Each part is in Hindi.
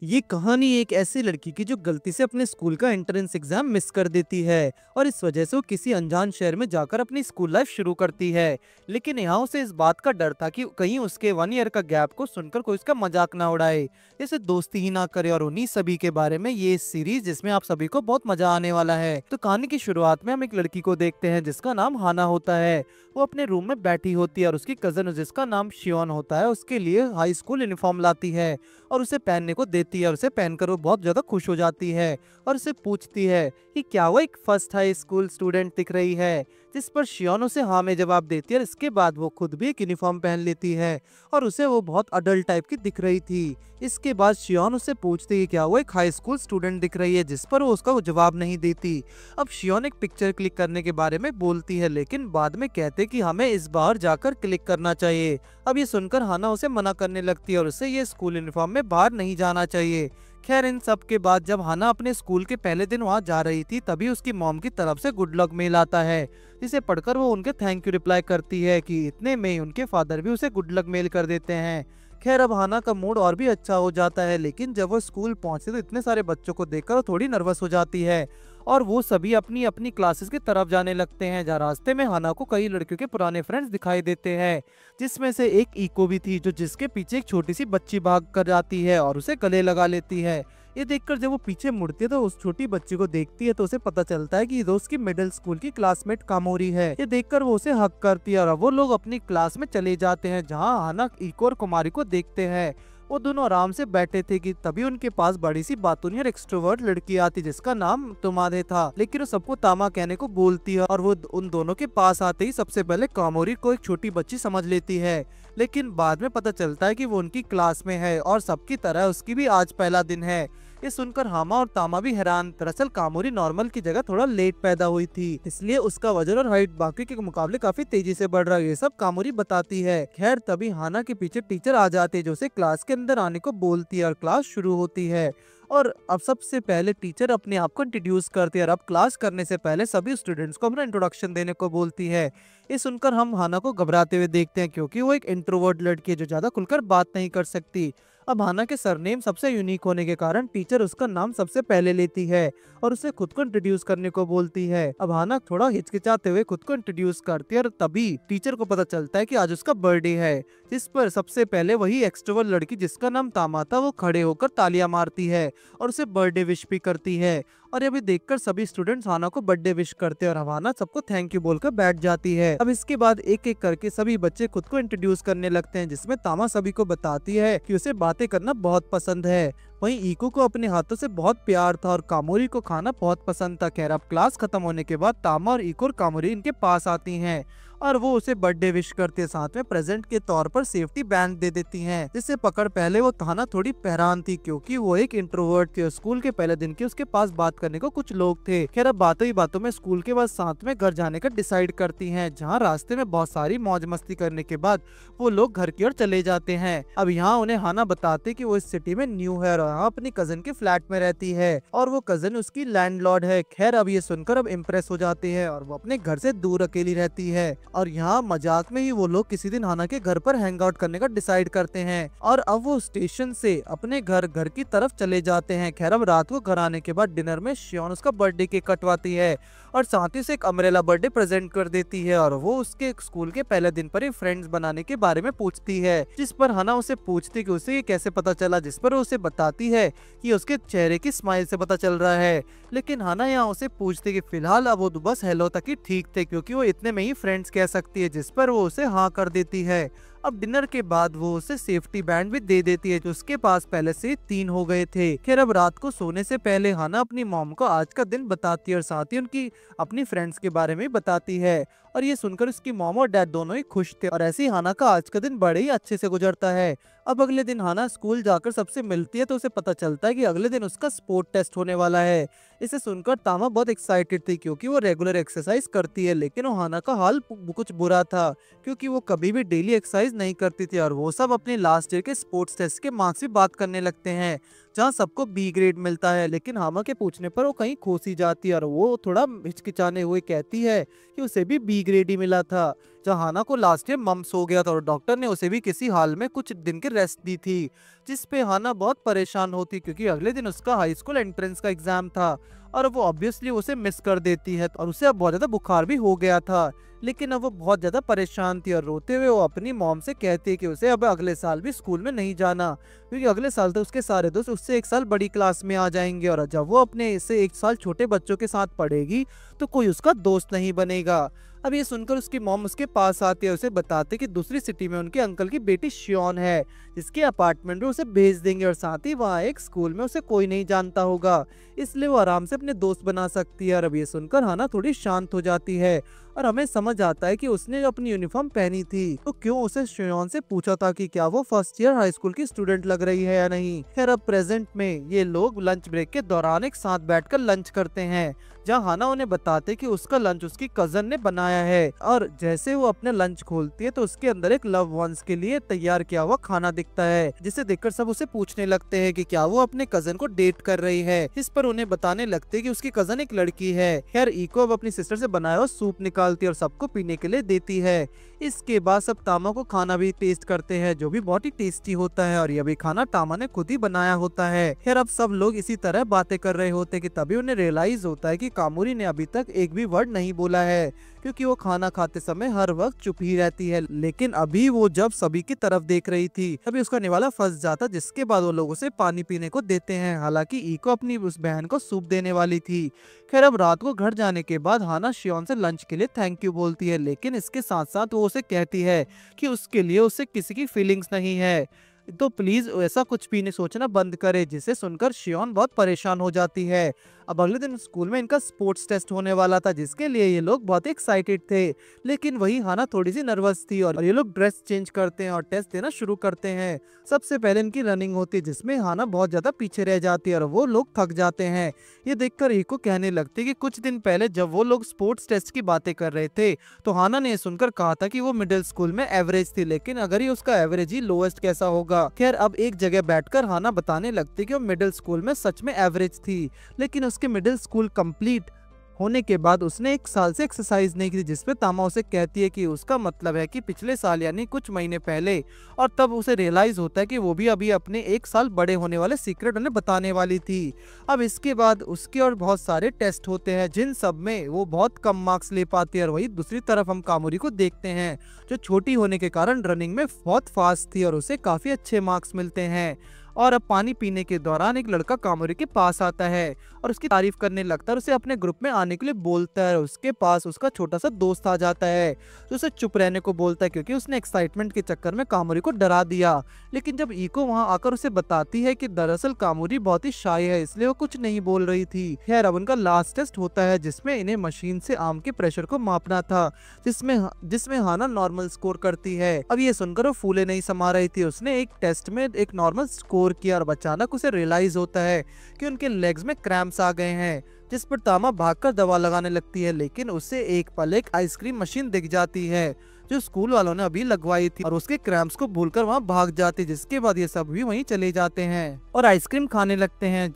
ये कहानी एक ऐसी लड़की की जो गलती से अपने स्कूल का एंट्रेंस एग्जाम मिस कर देती है और इस वजह से वो किसी अनजान शहर में जाकर अपनी स्कूल लाइफ शुरू करती है। लेकिन यहाँ उसे इस बात का डर था कि कहीं उसके 1 ईयर का गैप को सुनकर कोई उसका मजाक ना उड़ाए, इसे दोस्ती ही ना करे। और उन्हीं सभी के बारे में ये सीरीज जिसमें आप सभी को बहुत मजा आने वाला है। तो कहानी की शुरुआत में हम एक लड़की को देखते हैं जिसका नाम हाना होता है। वो अपने रूम में बैठी होती है और उसकी कजन जिसका नाम शियोन होता है उसके लिए हाई स्कूल यूनिफॉर्म लाती है और उसे पहनने को देती है और उसे पहनकर वो बहुत ज्यादा खुश हो जाती है और उसे पूछती है कि क्या वो एक फर्स्ट हाई स्कूल स्टूडेंट दिख रही है, जिस पर शियोन उसे हाँ में जवाब देती है और इसके बाद वो खुद भी एक यूनिफॉर्म पहन लेती है और उसे वो बहुत अडल्ट टाइप की दिख रही थी। इसके बाद शियोन उससे पूछती है क्या वो एक हाई स्कूल स्टूडेंट दिख रही है, जिस पर वो उसका जवाब नहीं देती। अब शियोन एक पिक्चर क्लिक करने के बारे में बोलती है लेकिन बाद में कहते कि हमें इस बार जाकर क्लिक करना चाहिए। अब ये सुनकर हाना उसे मना करने लगती है और उसे ये स्कूल यूनिफॉर्म में बाहर नहीं जाना चाहिए। खैर इन सब के बाद जब हाना अपने स्कूल के पहले दिन वहां जा रही थी तभी उसकी मॉम की तरफ से गुड लक मेल आता है, जिसे पढ़कर वो उनके थैंक यू रिप्लाई करती है कि इतने में ही उनके फादर भी उसे गुड लक मेल कर देते हैं। खैर अब हाना का मूड और भी अच्छा हो जाता है, लेकिन जब वो स्कूल पहुंचती तो इतने सारे बच्चों को देखकर वो थोड़ी नर्वस हो जाती है और वो सभी अपनी अपनी क्लासेस की तरफ जाने लगते हैं। जहाँ रास्ते में हाना को कई लड़कियों के पुराने फ्रेंड्स दिखाई देते हैं, जिसमें से एक इको भी थी जो जिसके पीछे एक छोटी सी बच्ची भाग कर जाती है और उसे गले लगा लेती है। ये देखकर जब वो पीछे मुड़ती है तो उस छोटी बच्ची को देखती है तो उसे पता चलता है कि ये तो उसकी मिडिल स्कूल की क्लासमेट कामोरी है। ये देखकर वो उसे हक करती है और अब वो लोग अपनी क्लास में चले जाते हैं, जहाँ हाना इको और कुमारी को देखते हैं। वो दोनों आराम से बैठे थे कि तभी उनके पास बड़ी सी बातूनी और एक्सट्रोवर्ट लड़की आती जिसका नाम तुम्हारे था, लेकिन वो सबको तामा कहने को बोलती है और वो उन दोनों के पास आते ही सबसे पहले कामोरी को एक छोटी बच्ची समझ लेती है, लेकिन बाद में पता चलता है कि वो उनकी क्लास में है और सबकी तरह उसकी भी आज पहला दिन है। ये सुनकर हामा और तामा भी हैरान। दरअसल कामोरी नॉर्मल की जगह थोड़ा लेट पैदा हुई थी, इसलिए उसका वजन और हाइट बाकी के मुकाबले काफी तेजी से बढ़ रहा है। ये सब कामोरी बताती है। खैर तभी हाना के पीछे टीचर आ जाते हैं जो उसे क्लास के अंदर आने को बोलती है और क्लास शुरू होती है। और अब सबसे पहले टीचर अपने आप को इंट्रोड्यूस करती है और अब क्लास करने से पहले सभी स्टूडेंट्स को अपना इंट्रोडक्शन देने को बोलती है। ये सुनकर हम हाना को घबराते हुए देखते हैं क्योंकि वो एक इंट्रोवर्ट लड़की है जो ज्यादा खुलकर बात नहीं कर सकती। अब हाना के सरनेम सबसे यूनिक होने के कारण टीचर उसका नाम सबसे पहले लेती है और उसे खुद को इंट्रोड्यूस करने को बोलती है। अब हाना थोड़ा हिचकिचाते हुए खुद को इंट्रोड्यूस करती है और तभी टीचर को पता चलता है कि आज उसका बर्थडे है, जिस पर सबसे पहले वही एक्सट्रोवर्ट लड़की जिसका नाम तामा था वो खड़े होकर तालियां मारती है और उसे बर्थडे विश भी करती है। और ये भी देखकर सभी स्टूडेंट्स हाना को बर्थडे विश करते हैं और हाना सबको थैंक यू बोलकर बैठ जाती है। अब इसके बाद एक एक करके सभी बच्चे खुद को इंट्रोड्यूस करने लगते हैं, जिसमें तामा सभी को बताती है कि उसे बातें करना बहुत पसंद है। वहीं ईको को अपने हाथों से बहुत प्यार था और कामोरी को खाना बहुत पसंद था। खैर अब क्लास खत्म होने के बाद तामा और ईको और कामोरी इनके पास आती हैं और वो उसे बर्थडे विश करते हैं, साथ में प्रेजेंट के तौर पर सेफ्टी बैंड दे देती हैं, जिसे पकड़ पहले वो ताना थोड़ी हैरान थी क्योंकि वो एक इंट्रोवर्ट थी और स्कूल के पहले दिन के उसके पास बात करने को कुछ लोग थे। खैर अब बातों ही बातों में स्कूल के बाद साथ में घर जाने का डिसाइड करती हैं, जहाँ रास्ते में बहुत सारी मौज मस्ती करने के बाद वो लोग घर की ओर चले जाते हैं। अब यहाँ उन्हें हाना बताते कि वो इस सिटी में न्यू है और यहाँ अपनी कजन के फ्लैट में रहती है और वो कजन उसकी लैंडलॉर्ड है। खैर अब ये सुनकर अब इम्प्रेस हो जाते हैं और वो अपने घर से दूर अकेली रहती है और यहाँ मजाक में ही वो लोग किसी दिन हाना के घर पर हैंग आउट करने का डिसाइड करते हैं और अब वो स्टेशन से अपने घर की तरफ चले जाते हैं। खैर अब रात को घर आने के बाद डिनर में शियोन उसका बर्थडे केक कटवाती है और साथ ही से एक अम्ब्रेला बर्थडे प्रेजेंट कर देती है और वो उसके स्कूल के पहले दिन पर ही फ्रेंड्स बनाने के बारे में पूछती है, जिस पर हाना उसे पूछती कि उसे ये कैसे पता चला, जिस पर वो उसे बताती है कि उसके चेहरे की स्माइल से पता चल रहा है। लेकिन हाना यहाँ उसे पूछती कि फिलहाल अब वो बस हेलो तक ही ठीक थे क्योंकि वो इतने में ही फ्रेंड्स कह सकती है, जिस पर वो उसे हाँ कर देती है। अब डिनर के बाद वो उसे सेफ्टी बैंड भी दे देती है जो उसके पास पहले से 3 हो गए थे। खैर अब रात को सोने से पहले हाना अपनी मॉम को आज का दिन बताती है और साथ ही उनकी अपनी फ्रेंड्स के बारे में बताती है और ये सुनकर उसकी मॉम और डैड दोनों ही खुश थे और ऐसे ही हाना का आज का दिन बड़े ही अच्छे से गुजरता है। अब अगले दिन हाना स्कूल जाकर सबसे मिलती है तो उसे पता चलता है कि अगले दिन उसका स्पोर्ट टेस्ट होने वाला है। इसे सुनकर तामा बहुत एक्साइटेड थी क्योंकि वो रेगुलर एक्सरसाइज करती है, लेकिन वो हाना का हाल कुछ बुरा था क्योंकि वो कभी भी डेली एक्सरसाइज नहीं करती थी और वो सब अपने लास्ट ईयर के स्पोर्ट्स टेस्ट के मार्क्स भी बात करने लगते हैं, जहाँ सबको बी ग्रेड मिलता है। लेकिन हामा के पूछने पर वो कहीं खो सी जाती है और वो थोड़ा हिचकिचाने हुए कहती है कि उसे भी बी ग्रेड ही मिला था। जहाँ हाना को लास्ट ईयर मम्स हो गया था और डॉक्टर ने उसे भी किसी हाल में कुछ दिन की रेस्ट दी थी, जिस पे हाना बहुत परेशान होती क्योंकि अगले दिन उसका हाई स्कूल एंट्रेंस का एग्जाम था और वो ऑब्वियसली उसे मिस कर देती है और उसे अब बहुत ज्यादा बुखार भी हो गया था। लेकिन अब वो बहुत ज्यादा परेशान थी और रोते हुए वो अपनी मॉम से कहती है कि उसे अब अगले साल भी स्कूल में नहीं जाना, क्योंकि अगले साल तो उसके सारे दोस्त उससे एक साल बड़ी क्लास में आ जाएंगे और जब वो अपने इससे एक साल छोटे बच्चों के साथ पढ़ेगी तो कोई उसका दोस्त नहीं बनेगा। अब ये सुनकर उसकी मॉम उसके पास आती है, उसे बताते कि दूसरी सिटी में उनके अंकल की बेटी शियोन है, जिसके अपार्टमेंट में उसे भेज देंगे और साथ ही वहाँ एक स्कूल में उसे कोई नहीं जानता होगा, इसलिए वो आराम से अपने दोस्त बना सकती है। और अब ये सुनकर हाना थोड़ी शांत हो जाती है और हमें समझ आता है कि उसने जो अपनी यूनिफॉर्म पहनी थी तो क्यों उसे शियोन से पूछा था कि क्या वो फर्स्ट ईयर हाई स्कूल की स्टूडेंट लग रही है या नहीं। खैर अब प्रेजेंट में ये लोग लंच ब्रेक के दौरान एक साथ बैठकर लंच करते हैं, जहाँ हाना उन्हें बताते कि उसका लंच उसकी कजन ने बनाया है और जैसे वो अपने लंच खोलती है तो उसके अंदर एक लव वंस के लिए तैयार किया हुआ खाना दिखता है, जिसे देखकर सब उसे पूछने लगते हैं कि क्या वो अपने कजन को डेट कर रही है। इस पर उन्हें बताने लगते कि उसकी कजन एक लड़की है। खैर ईको अब अपनी सिस्टर से बनाया हुआ सूप निकालती है और सबको पीने के लिए देती है। इसके बाद सब तामा को खाना भी टेस्ट करते हैं, जो भी बहुत ही टेस्टी होता है और यह भी खाना तामा ने खुद ही बनाया होता है। खैर अब सब लोग इसी तरह बातें कर रहे होते कि तभी उन्हें रियलाइज होता है कि कामोरी ने अभी तक एक भी वर्ड नहीं बोला है, क्योंकि वो खाना खाते समय हर वक्त चुप ही रहती है। लेकिन अभी वो जब सभी की तरफ देख रही थी तभी उसका निवाला फंस जाता, जिसके बाद वो लोग उसे पानी पीने को देते हैं। हालांकि ईको अपनी उस बहन को सूप देने वाली थी। खैर अब रात को घर जाने के बाद हाना शियोन से लंच के लिए थैंक यू बोलती है, लेकिन इसके साथ साथ वो उसे कहती है कि उसके लिए उसे किसी की फीलिंग्स नहीं है, तो प्लीज ऐसा कुछ भी नहीं सोचना बंद करे, जिसे सुनकर शियोन बहुत परेशान हो जाती है। अब अगले दिन स्कूल में इनका स्पोर्ट्स टेस्ट होने वाला था, जिसके लिए ये लोग बहुत एक्साइटेड थे, लेकिन वही हाना थोड़ी सी नर्वस थी और ये लोग ड्रेस चेंज करते हैं और टेस्ट देना शुरू करते हैं। सबसे पहले इनकी रनिंग होती है, जिसमें हाना बहुत ज्यादा पीछे रह जाती है और वो लोग थक जाते हैं। ये देखकर ईको कहने लगती है कि कुछ दिन पहले जब वो लोग स्पोर्ट्स टेस्ट की बातें कर रहे थे तो हाना ने सुनकर कहा था कि वो मिडिल स्कूल में एवरेज थी, लेकिन अगर ये उसका एवरेज ही लोएस्ट कैसा होगा। खैर अब एक जगह बैठकर हाना बताने लगती कि वो मिडिल स्कूल में सच में एवरेज थी, लेकिन उसके मिडिल स्कूल कंप्लीट होने के बाद उसने एक साल से एक्सरसाइज नहीं की, जिसपे तामा उसे कहती है कि उसका मतलब है कि पिछले साल यानी कुछ महीने पहले, और तब उसे रियलाइज होता है कि वो भी अभी अपने एक साल बड़े होने वाले सीक्रेट उन्हें बताने वाली थी। अब इसके बाद उसके और बहुत सारे टेस्ट होते हैं, जिन सब में वो बहुत कम मार्क्स ले पाती है। और वही दूसरी तरफ हम कामोरी को देखते हैं, जो छोटी होने के कारण रनिंग में बहुत फास्ट थी और उसे काफी अच्छे मार्क्स मिलते हैं। और अब पानी पीने के दौरान एक लड़का कामोरी के पास आता है और उसकी तारीफ करने लगता है और उसे अपने ग्रुप में आने के लिए बोलता है। उसके पास उसका छोटा सा दोस्त आ जाता है जो उसे चुप रहने को बोलता है, क्योंकि उसने एक्साइटमेंट के चक्कर में कामोरी को डरा दिया। लेकिन जब ईको वहां आकर उसे बताती है कि दरअसल कामोरी बहुत ही शाय है, इसलिए वो कुछ नहीं बोल रही थी। खैर अब उनका लास्ट टेस्ट होता है, जिसमें इन्हें मशीन से आम के प्रेशर को मापना था, जिसमें हाना नॉर्मल स्कोर करती है। अब ये सुनकर वो फूले नहीं समा रही थी। उसने एक टेस्ट में एक नॉर्मल स्कोर किया और अचानक उसे रियलाइज होता है कि उनके लेग्स में क्रैम्प्स आ गए हैं, जिस पर तामा भागकर दवा लगाने लगती है। लेकिन उसे एक पल एक आइसक्रीम मशीन दिख जाती है जो स्कूल वालों ने अभी लगवाई थी और उसके क्रैम्प्स को भूलकर वहां भाग जाती, जिसके बाद ये सब भी वहीं चले जाते हैं और आइसक्रीम खाने लगते हैं,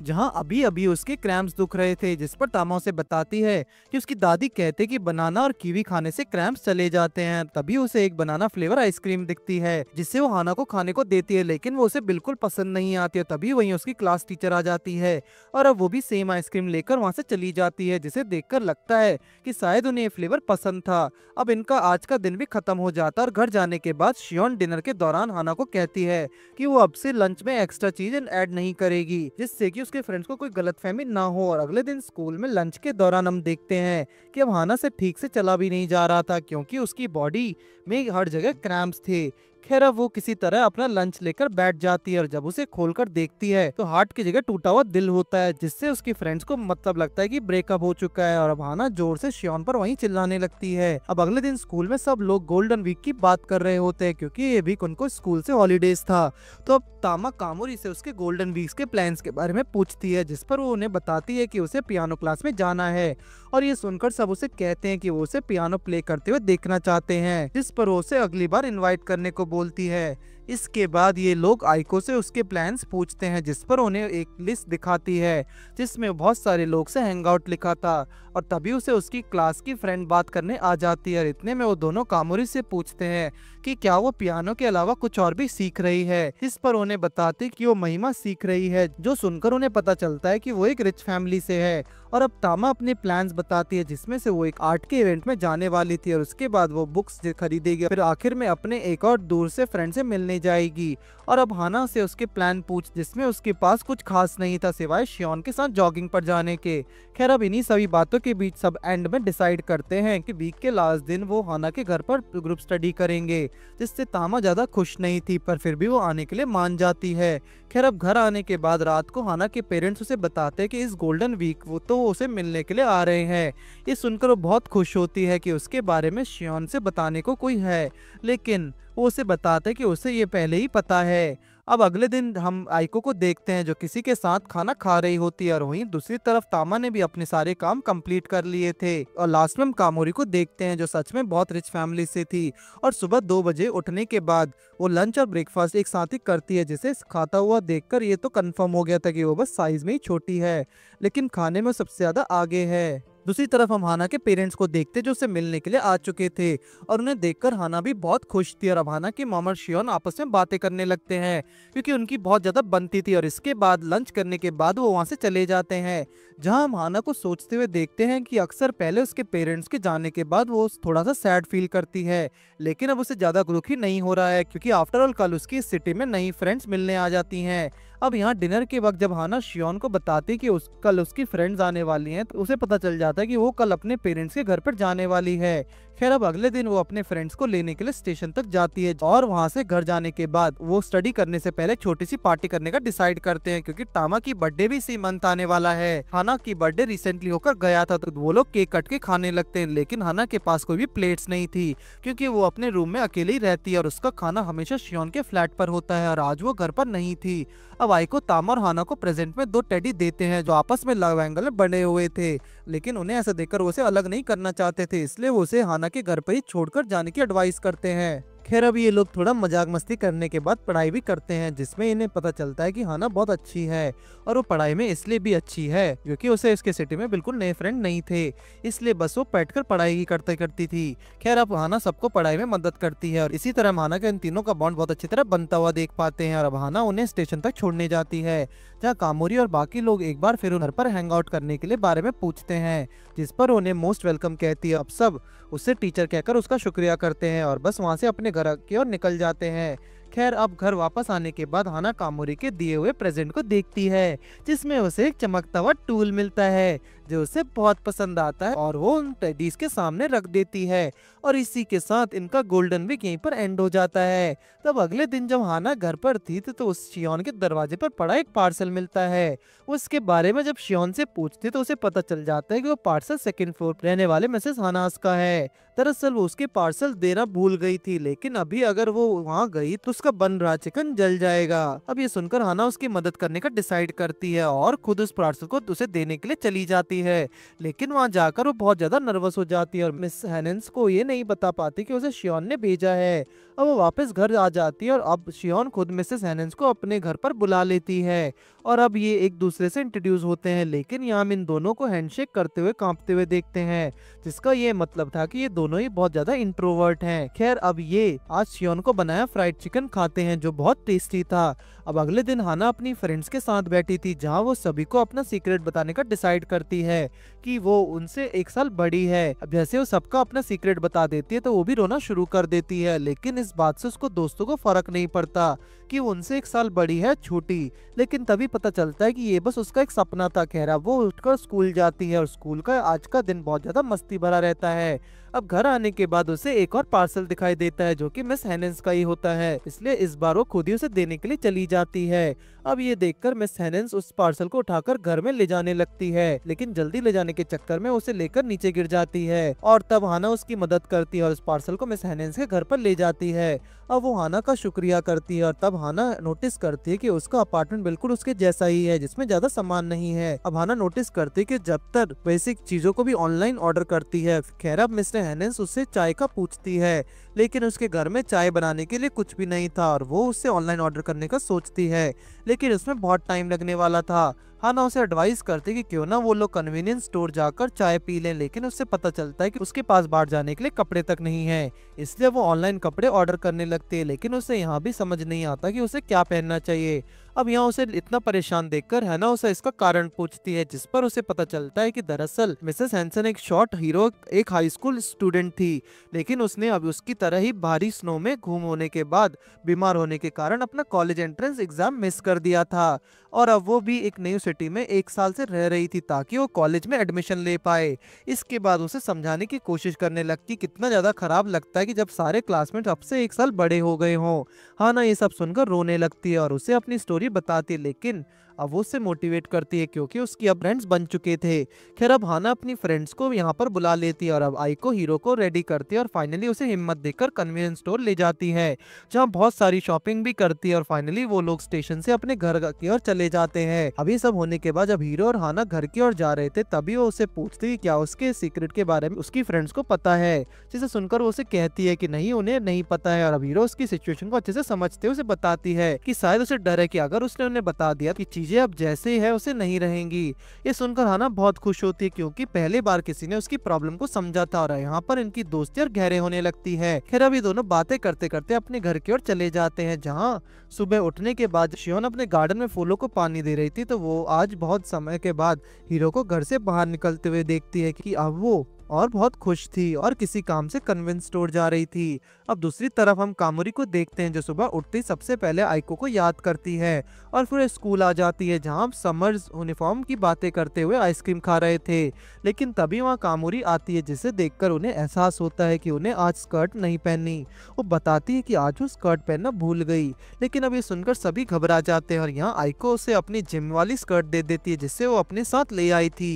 जहां अभी अभी उसके क्रैम्प्स दुख रहे थे। जिस पर तामा उसे बताती है कि उसकी दादी कहते कि बनाना और कीवी खाने से क्रैम्प्स चले जाते हैं। तभी उसे एक बनाना फ्लेवर आइसक्रीम दिखती है, जिससे वो हाना को खाने को देती है, लेकिन वो उसे बिल्कुल पसंद नहीं आती है। तभी वहीं उसकी क्लास टीचर आ जाती है और अब वो भी सेम आइसक्रीम लेकर वहां से चली जाती है, जिसे देखकर लगता है कि शायद उन्हें ये फ्लेवर पसंद था। अब इनका आज का दिन भी खत्म हो जाता है और घर जाने के बाद शियोन डिनर के दौरान हाना को कहती है कि वो अब से लंच में एक्स्ट्रा चीज ऐड नहीं करेगी, जिससे कि उसके फ्रेंड्स को कोई गलतफहमी ना हो। और अगले दिन स्कूल में लंच के दौरान हम देखते हैं कि अब हाना से ठीक से चला भी नहीं जा रहा था, क्योंकि उसकी बॉडी में हर जगह क्रैम्प्स थे। खैर अब वो किसी तरह अपना लंच लेकर बैठ जाती है और जब उसे खोलकर देखती है तो हार्ट की जगह टूटा हुआ दिल होता है, जिससे उसकी फ्रेंड्स को मतलब लगता है कि ब्रेकअप हो चुका है। और अब हाना जोर से शियोन पर वहीं चिल्लाने लगती है। अब अगले दिन स्कूल में सब लोग गोल्डन वीक की बात कर रहे होते हैं, क्योंकि ये वीक उनको स्कूल से हॉलीडेज था। तो अब तामा कामोरी से उसके गोल्डन वीक्स के प्लान्स के बारे में पूछती है, जिस पर वो उन्हें बताती है कि उसे पियानो क्लास में जाना है और ये सुनकर सब उसे कहते हैं कि वो उसे पियानो प्ले करते हुए देखना चाहते हैं, जिस पर वो उसे अगली बार इनवाइट करने को बोलती है। इसके बाद ये लोग आइको से उसके प्लान्स पूछते हैं, जिस पर उन्हें एक लिस्ट दिखाती है जिसमें बहुत सारे लोग से हैंग आउट लिखा था। और तभी उसे उसकी क्लास की फ्रेंड बात करने आ जाती है और इतने में वो दोनों कामोरी से पूछते हैं कि क्या वो पियानो के अलावा कुछ और भी सीख रही है। इस पर उन्हें बताते कि वो महिमा सीख रही है, जो सुनकर उन्हें पता चलता है कि वो एक रिच फैमिली से है। और अब तामा अपने प्लान्स बताती है, जिसमें से वो एक आर्ट के इवेंट में जाने वाली थी और उसके बाद वो बुक्स खरीदेगी, फिर आखिर में अपने एक और दूर से फ्रेंड से मिलने जाएगी। और अब हाना से उसके प्लान पूछ, जिसमें उसके पास कुछ खास नहीं था सिवाय शियोन के साथ जॉगिंग पर जाने के। खैर अब इन्हीं सभी बातों के बीच सब एंड में डिसाइड करते हैं कि वीक के लास्ट दिन वो हाना के घर पर ग्रुप स्टडी करेंगे, जिससे तामा ज्यादा खुश नहीं थी, पर फिर भी वो आने के लिए मान जाती है। खैर अब घर आने के बाद रात को हाना के पेरेंट्स उसे बताते हैं कि इस गोल्डन वीक वो तो उसे मिलने के लिए आ रहे हैं। ये सुनकर वो बहुत खुश होती है कि उसके बारे में शियोन से बताने को कोई है, लेकिन वो उसे बताते हैं कि उसे ये पहले ही पता है। अब अगले दिन हम आइको को देखते हैं जो किसी के साथ खाना खा रही होती है और वहीं दूसरी तरफ तामा ने भी अपने सारे काम कंप्लीट कर लिए थे। और लास्ट में हम कामोरी को देखते हैं जो सच में बहुत रिच फैमिली से थी और सुबह 2 बजे उठने के बाद वो लंच और ब्रेकफास्ट एक साथ ही करती है, जिसे खाता हुआ देखकर ये तो कंफर्म हो गया था कि वो बस साइज में ही छोटी है लेकिन खाने में सबसे ज्यादा आगे है। दूसरी तरफ हम हाना के पेरेंट्स को देखते जो उसे मिलने के लिए आ चुके थे और उन्हें देखकर हाना भी बहुत खुश थी। और अब हाना की मॉम और शियोन आपस में बातें करने लगते हैं क्योंकि उनकी बहुत ज्यादा बनती थी। और इसके बाद लंच करने के बाद वो वहां से चले जाते हैं, जहां हम हाना को सोचते हुए देखते हैं कि अक्सर पहले उसके पेरेंट्स के जाने के बाद वो थोड़ा सा सैड फील करती है, लेकिन अब उसे ज्यादा दुख ही नहीं हो रहा है क्योंकि आफ्टर ऑल कल उसकी इस सिटी में नई फ्रेंड्स मिलने आ जाती हैं। अब यहाँ डिनर के वक्त जब हाना शियोन को बताती कि कल उसकी फ्रेंड्स आने वाली हैं, तो उसे पता चल जाता है कि वो कल अपने पेरेंट्स के घर पर जाने वाली है। खैर अब अगले दिन वो अपने फ्रेंड्स को लेने के लिए स्टेशन तक जाती है और वहाँ से घर जाने के बाद वो स्टडी करने से पहले छोटी सी पार्टी करने का डिसाइड करते हैं क्योंकि तामा की बर्थडे भी इसी मंथ आने वाला है। हाना की बर्थडे रिसेंटली होकर गया था, तो वो लोग केक कट के खाने लगते हैं, लेकिन हाना के पास कोई भी प्लेट्स नहीं थी क्योंकि वो अपने रूम में अकेली रहती है और उसका खाना हमेशा शियोन के फ्लैट पर होता है और आज वो घर पर नहीं थी। अब आइको तामा और हाना को प्रेजेंट में 2 टेडी देते हैं जो आपस में लव एंगल में बने हुए थे, लेकिन उन्हें ऐसा देखकर वो उसे अलग नहीं करना चाहते थे, इसलिए वो उसे हाना के घर पर ही छोड़कर जाने की एडवाइस करते हैं। खैर अब ये लोग थोड़ा मजाक मस्ती करने के बाद पढ़ाई भी करते हैं, जिसमें इन्हें पता चलता है कि हाना बहुत अच्छी है और वो पढ़ाई में इसलिए भी अच्छी है क्योंकि उसे इसके सिटी में बिल्कुल नए फ्रेंड नहीं थे, इसलिए बस वो बैठकर पढ़ाई ही करती थी। खैर अब हाना सबको पढ़ाई में मदद करती है और इसी तरह हाना के इन तीनों का बॉन्ड बहुत अच्छी तरह बनता हुआ देख पाते हैं। और अब हाना उन्हें स्टेशन तक छोड़ने जाती है, जहाँ कामोरी और बाकी लोग एक बार फिर घर पर हैंग आउट करने के लिए बारे में पूछते हैं, जिस पर उन्हें मोस्ट वेलकम कहती है। अब सब उससे टीचर कहकर उसका शुक्रिया करते हैं और बस वहाँ से अपने घर की ओर निकल जाते हैं। खैर अब घर वापस आने के बाद हाना कामोरी के दिए हुए प्रेजेंट को देखती है, जिसमें उसे एक चमकता हुआ टूल मिलता है जो उसे बहुत पसंद आता है और वो उन टेडीज के सामने रख देती है। और इसी के साथ इनका गोल्डन वीक यहीं पर एंड हो जाता है। तब अगले दिन जब हाना घर पर थी तो उस शियोन के दरवाजे पर पड़ा एक पार्सल मिलता है। उसके बारे में जब शियोन से पूछती तो उसे पता चल जाता है कि वो पार्सल 2nd फ्लोर पर रहने वाले मिसेस हानास का है। दरअसल वो उसके पार्सल देना भूल गई थी, लेकिन अभी अगर वो वहाँ गई तो उसका बन रहा चिकन जल जाएगा। अब ये सुनकर हाना उसकी मदद करने का डिसाइड करती है और खुद उस पार्सल को उसे देने के लिए चली जाती है, लेकिन वहाँ जाकर वो बहुत ज्यादा नर्वस हो जाती है और मिस हैनेंस को ये नहीं बता पाती कि उसे शियोन ने भेजा है। अब वो वापस घर आ जाती है और अब शियोन खुद मिसेस हैनेंस को अपने घर पर बुला लेती है और अब ये एक दूसरे से इंट्रोड्यूस होते हैं, लेकिन यहाँ हम इन दोनों को हैंडशेक करते हुए कांपते हुए देखते हैं, जिसका ये मतलब था कि ये दोनों ही बहुत ज्यादा इंट्रोवर्ट हैं। खैर अब ये आज शियोन को बनाया फ्राइड चिकन खाते हैं जो बहुत टेस्टी था। अब अगले दिन हाना अपनी फ्रेंड्स के साथ बैठी थी, जहाँ वो सभी को अपना सीक्रेट बताने का डिसाइड करती है कि वो उनसे 1 साल बड़ी है। अब जैसे वो सबका अपना सीक्रेट बता देती है तो वो भी रोना शुरू कर देती है, लेकिन इस बात से उसको दोस्तों को फर्क नहीं पड़ता कि वो उनसे 1 साल बड़ी है छोटी, लेकिन तभी पता चलता है कि ये बस उसका एक सपना था। खैर अब वो उठकर स्कूल जाती है और स्कूल का आज का दिन बहुत ज्यादा मस्ती भरा रहता है। अब घर आने के बाद उसे एक और पार्सल दिखाई देता है जो कि मिस हैनेंस का ही होता है, इसलिए इस बार वो खुद ही उसे देने के लिए चली जाती है। अब ये देखकर मिस हैनेंस उस पार्सल को उठाकर घर में ले जाने लगती है, लेकिन जल्दी ले जाने के चक्कर में उसे लेकर नीचे गिर जाती है और तब हाना उसकी मदद करती है और उस पार्सल को मिस हैनेंस के घर पर ले जाती है। अब वो हाना का शुक्रिया करती है और तब हाना नोटिस करती है कि उसका अपार्टमेंट बिल्कुल उसके जैसा ही है, जिसमें ज्यादा सामान नहीं है। अब हाना नोटिस करती है कि जब तक बेसिक चीजों को भी ऑनलाइन ऑर्डर करती है। खैर अब मिस्टर हैनेस उससे चाय का पूछती है, लेकिन उसके घर में चाय बनाने के लिए कुछ भी नहीं था और वो उससे ऑनलाइन ऑर्डर करने का सोचती है, लेकिन उसमें बहुत टाइम लगने वाला था। हाना उसे एडवाइस करती कि क्यों ना वो लोग कन्वीनियंस स्टोर जाकर चाय पी लें, लेकिन उससे पता चलता है कि उसके पास बाहर जाने के लिए कपड़े तक नहीं है, इसलिए वो ऑनलाइन कपड़े ऑर्डर करने लगती है। लेकिन उसे यहाँ भी समझ नहीं आता कि उसे क्या पहनना चाहिए। अब यहाँ उसे इतना परेशान देखकर हैना उसे इसका कारण पूछती है, जिस पर उसे पता चलता है कि दरअसल मिसेस हैंसन एक शॉर्ट हीरो एक हाई स्कूल स्टूडेंट थी, लेकिन उसने अब उसकी तरह ही भारी स्नो में घूम होने के बाद बीमार होने के कारण अपना कॉलेज एंट्रेंस एग्जाम मिस कर दिया था, और अब वो भी एक नई सिटी में 1 साल से रह रही थी ताकि वो कॉलेज में एडमिशन ले पाए। इसके बाद उसे समझाने की कोशिश करने लगती कितना ज्यादा खराब लगता है कि जब सारे क्लासमेट अब से 1 साल बड़े हो गए हों। हाना ये सब सुनकर रोने लगती है और उसे अपनी स्टोरी बताती है, लेकिन अब वो उससे मोटिवेट करती है क्योंकि उसकी अब फ्रेंड्स बन चुके थे। खैर अब हाना अपनी फ्रेंड्स को यहाँ पर बुला लेती है और अब आइको हीरो को रेडी करती है और फाइनली उसे हिम्मत देकर कन्वीनियंस स्टोर ले जाती है, जहाँ बहुत सारी शॉपिंग भी करती है और फाइनली वो लोग स्टेशन से अपने घर की ओर चले जाते हैं। अभी सब होने के बाद जब हीरो और हाना घर की ओर जा रहे थे तभी वो उसे पूछती है क्या उसके सीक्रेट के बारे में उसकी फ्रेंड्स को पता है, जिसे सुनकर वो उसे कहती है कि नहीं उन्हें नहीं पता है। और अब हीरो उसकी सिचुएशन को अच्छे से समझते हुए उसे बताती है कि शायद उसे डर है कि अगर उसने उन्हें बता दिया कि चीजें अब जैसे ही है उसे नहीं रहेंगी। ये सुनकर हाना बहुत खुश होती है क्योंकि पहली बार किसी ने उसकी प्रॉब्लम को समझा था और यहाँ पर इनकी दोस्ती और गहरे होने लगती है। खैर अभी दोनों बातें करते करते अपने घर की ओर चले जाते हैं, जहाँ सुबह उठने के बाद शियोन अपने गार्डन में फूलों को पानी दे रही थी तो वो आज बहुत समय के बाद हीरो को घर से बाहर निकलते हुए देखती है कि अब वो और बहुत खुश थी और किसी काम से कन्वेंस स्टोर जा रही थी। अब दूसरी तरफ हम कामुरी को देखते हैं जो सुबह उठते ही सबसे पहले आइको को याद करती है और फिर स्कूल आ जाती है, जहां समर्स यूनिफॉर्म की बातें करते हुए आइसक्रीम खा रहे थे। लेकिन तभी वहां कामुरी आती है, जिसे देखकर उन्हें एहसास होता है कि उन्हें आज स्कर्ट नहीं पहननी। वो बताती है कि आज वो स्कर्ट पहनना भूल गई, लेकिन अब ये सुनकर सभी घबरा जाते हैं और यहाँ आइको उसे अपनी जिम वाली स्कर्ट दे देती है जिससे वो अपने साथ ले आई थी।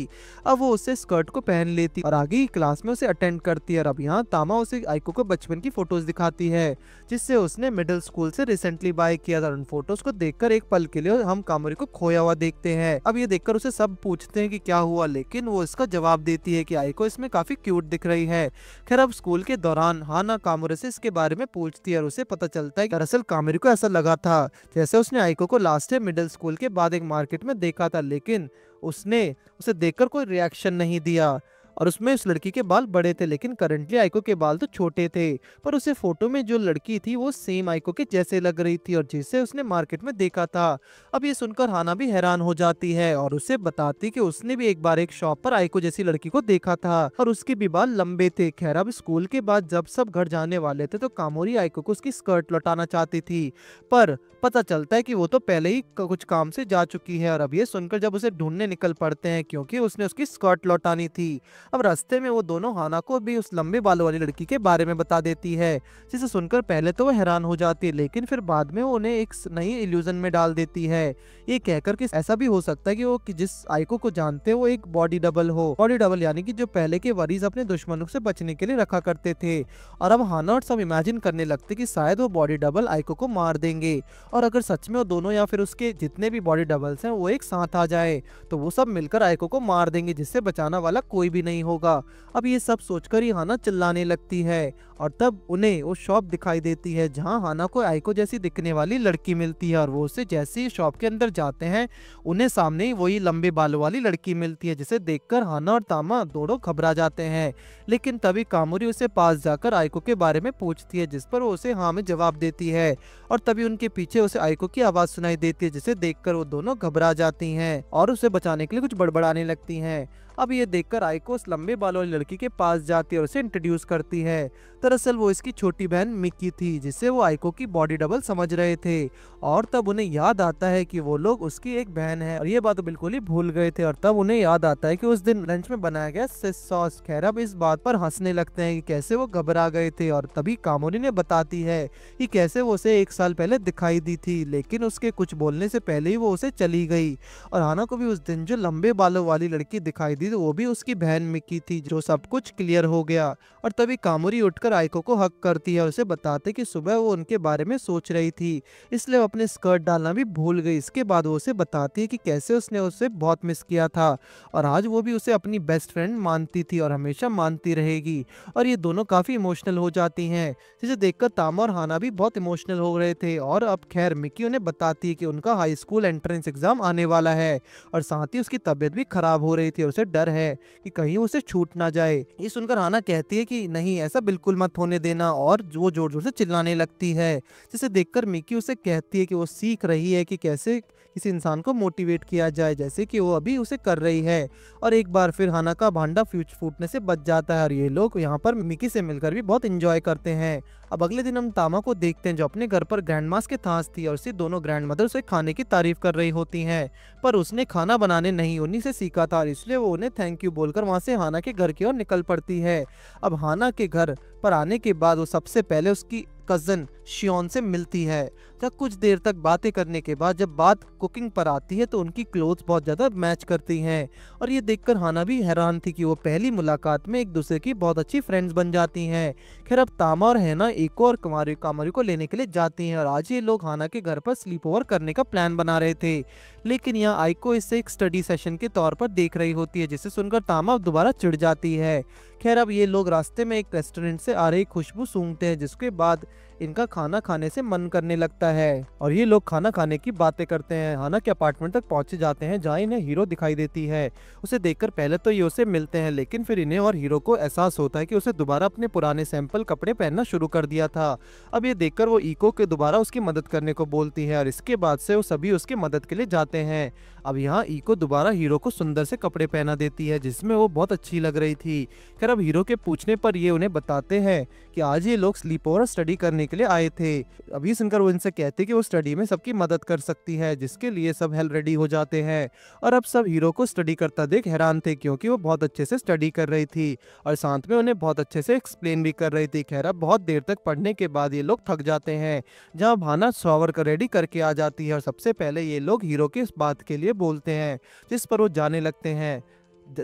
अब वो उसे स्कर्ट को पहन लेती और आगे क्लास में उसे अटेंड करती है। और अब यहाँ तामा उसे आइको को बचपन की फोटोज दिखाती है जिससे उसने मिडिल स्कूल से रिसेंटली बाय किया था। उन फोटोज को देखकर एक पल के लिए हम कामुरी को खोया हुआ देखते हैं। अब ये देखकर उसे सब पूछते हैं कि क्या हुआ, लेकिन वो इसका जवाब देती है कि आइको इसमें काफी क्यूट दिख रही है। खैर अब स्कूल के दौरान हाना कामुरी से इसके बारे में पूछती है और उसे पता चलता है कि दरअसल कामुरी को ऐसा लगा था जैसे उसने आइको को लास्ट टाइम मिडिल स्कूल के बाद एक मार्केट में देखा था, लेकिन उसने उसे देखकर कोई रिएक्शन नहीं दिया और उसमें उस लड़की के बाल बड़े थे, लेकिन करंटली आइको के बाल तो छोटे थे। पर उसे फोटो में जो लड़की थी वो सेम आइको के जैसे लग रही थी और जिसे उसने मार्केट में देखा था। अब ये सुनकर हाना भी हैरान हो जाती है और उसे बताती कि उसने भी एक बार एक शॉप पर आइको जैसी लड़की को देखा था और उसके भी बाल लंबे थे। खैर अब स्कूल के बाद जब सब घर जाने वाले थे तो कामोरी आइको को उसकी स्कर्ट लौटाना चाहती थी, पर पता चलता है कि वो तो पहले ही कुछ काम से जा चुकी है। और अब ये सुनकर जब उसे ढूंढने निकल पड़ते हैं क्योंकि उसने उसकी स्कर्ट लौटानी थी। अब रास्ते में वो दोनों हाना को भी उस लंबे बालों वाली लड़की के बारे में बता देती है, जिसे सुनकर पहले तो वो हैरान हो जाती है, लेकिन फिर बाद में वो उन्हें एक नई इल्यूजन में डाल देती है, ये कहकर कि ऐसा भी हो सकता है कि वो जिस आइको को जानते हैं वो एक बॉडी डबल हो। बॉडी डबल यानी कि जो पहले के वरीज अपने दुश्मनों से बचने के लिए रखा करते थे। और अब हाना और सब इमेजिन करने लगते कि शायद वो बॉडी डबल आइको को मार देंगे, और अगर सच में वो दोनों या फिर उसके जितने भी बॉडी डबल्स हैं वो एक साथ आ जाए तो वो सब मिलकर आइको को मार देंगे, जिससे बचाना वाला कोई भी नहीं होगा। अब ये सब सोचकर ही हाना चिल्लाने लगती है और तब उन्हें वो शॉप दिखाई देती है जहां हाना को आइको जैसी दिखने वाली लड़की मिलती है, और वो उसे जैसे ही शॉप के अंदर जाते हैं उन्हें सामने ही वही लंबे बालों वाली लड़की मिलती है, जिसे देखकर हाना और तामा दोनों घबरा जाते हैं। लेकिन तभी कामुरी उसे पास जाकर आइको के बारे में पूछती है, जिस पर वो उसे हाँ में जवाब देती है, और तभी उनके पीछे उसे आइको की आवाज सुनाई देती है, जिसे देखकर वो दोनों घबरा जाती हैं और उसे बचाने के लिए कुछ बड़बड़ाने लगती हैं। अब ये देखकर आइको उस लंबे बालों वाली लड़की के पास जाती है और उसे इंट्रोड्यूस करती है। दरअसल वो इसकी छोटी बहन मिकी थी, जिसे वो आइको की बॉडी डबल समझ रहे थे, और तब उन्हें याद आता है कि वो लोग उसकी एक बहन है, और ये बात बिल्कुल ही भूल गए थे। और तब उन्हें याद आता है कि उस दिन लंच में बनाया गया सिस सॉस। खैर अब इस बात पर हंसने लगते हैं कि कैसे वो घबरा गए थे, और तभी कामोरी ने बताती है कि कैसे वो उसे एक साल पहले दिखाई दी थी, लेकिन उसके कुछ बोलने से पहले ही वो उसे चली गई। और हाना को भी उस दिन जो लंबे बालों वाली लड़की दिखाई दी वो भी उसकी बहन मिकी थी, जो सब कुछ क्लियर हो गया। और तभी कामोरी उठकर आइको को हक करती है और उसे बताते कि सुबह वो उनके बारे में सोच रही थी, इसलिए वो अपने स्कर्ट डालना भी भूल गई। इसके बाद वो उसे बताती है कि कैसे उसने उसे बहुत मिस किया था और आज वो भी उसे अपनी बेस्ट फ्रेंड मानती थी और हमेशा मानती रहेगी। और ये दोनों काफी इमोशनल हो जाती हैं, जिसे देखकर तामा और हाना भी बहुत इमोशनल हो रहे थे। और अब खैर मिकी उन्हें बताती है कि उनका हाई स्कूल एंट्रेंस एग्जाम आने वाला है और साथ ही उसकी तबीयत भी खराब हो रही थी और उसे डर है कि कहीं उसे छूट ना जाए। ये सुनकर हाना कहती है कि नहीं, ऐसा बिल्कुल मत होने देना, और वो जोर जोर से चिल्लाने लगती है, जिसे देखकर मिकी उसे कहती है कि वो सीख रही है कि कैसे किसी इंसान को मोटिवेट किया जाए, जैसे कि वो अभी उसे कर रही है। और एक बार फिर हाना का भांडा फ्यूज फूटने से बच जाता है और ये लोग यहाँ पर मिकी से मिलकर भी बहुत इंजॉय करते हैं। अब अगले दिन हम तामा को देखते हैं, जो अपने घर पर ग्रैंड मास के थास थी और उससे दोनों ग्रैंड मदर उसे खाने की तारीफ कर रही होती हैं, पर उसने खाना बनाने नहीं उन्हीं से सीखा था, इसलिए वो उन्हें थैंक यू बोलकर वहां से हाना के घर की ओर निकल पड़ती है। अब हाना के घर पर आने के बाद वो सबसे पहले उसकी कजन शियोन से मिलती है। जब कुछ देर तक बातें करने के बाद जब बात कुकिंग पर आती है तो उनकी क्लोथ्स बहुत ज्यादा मैच करती हैं और ये देखकर हाना भी हैरान थी कि वो पहली मुलाकात में एक दूसरे की बहुत अच्छी फ्रेंड्स बन जाती हैं। खैर अब तामा और हैना एको और कामोरी को लेने के लिए जाती हैं और आज ये लोग हाना के घर पर स्लीप ओवर करने का प्लान बना रहे थे, लेकिन यहाँ आइको इसे एक स्टडी सेशन के तौर पर देख रही होती है, जिसे सुनकर तामा दोबारा चिढ़ जाती है। खैर अब ये लोग रास्ते में एक रेस्टोरेंट से आ रही खुशबू सूंघते हैं, जिसके बाद इनका खाना खाने से मन करने लगता है और ये लोग खाना खाने की बातें करते हैं। हाना के अपार्टमेंट तक पहुंचे जाते हैं, जहाँ इन्हें हीरो दिखाई देती है। उसे देखकर पहले तो ये उसे मिलते हैं, लेकिन फिर इन्हें और हीरो को एहसास होता है कि उसे दोबारा अपने पुराने सैंपल कपड़े पहनना शुरू कर दिया था। अब ये देखकर वो इको के दोबारा उसकी मदद करने को बोलती है और इसके बाद से वो सभी उसकी मदद के लिए जाते हैं। अब यहाँ इको दोबारा हीरो को सुंदर से कपड़े पहना देती है, जिसमें वो बहुत अच्छी लग रही थी। खैर अब हीरो के पूछने पर ये उन्हें बताते हैं कि आज ये लोग स्लीप ओवर स्टडी करने के लिए आए थे। अभी सुनकर वो इनसे कहते कि वो स्टडी में सबकी मदद कर सकती है, जिसके लिए सब हेल्प रेडी हो जाते हैं। और अब सब हीरो को स्टडी करता देख हैरान थे, क्योंकि वो बहुत अच्छे से स्टडी कर रही थी और साथ में उन्हें बहुत अच्छे से एक्सप्लेन भी कर रही थी। खैर अब बहुत देर तक पढ़ने के बाद ये लोग थक जाते हैं, जहाँ भाना शॉवर कर रेडी करके आ जाती है और सबसे पहले ये लोग हीरो की इस बात के लिए बोलते हैं, जिस पर वो जाने लगते हैं।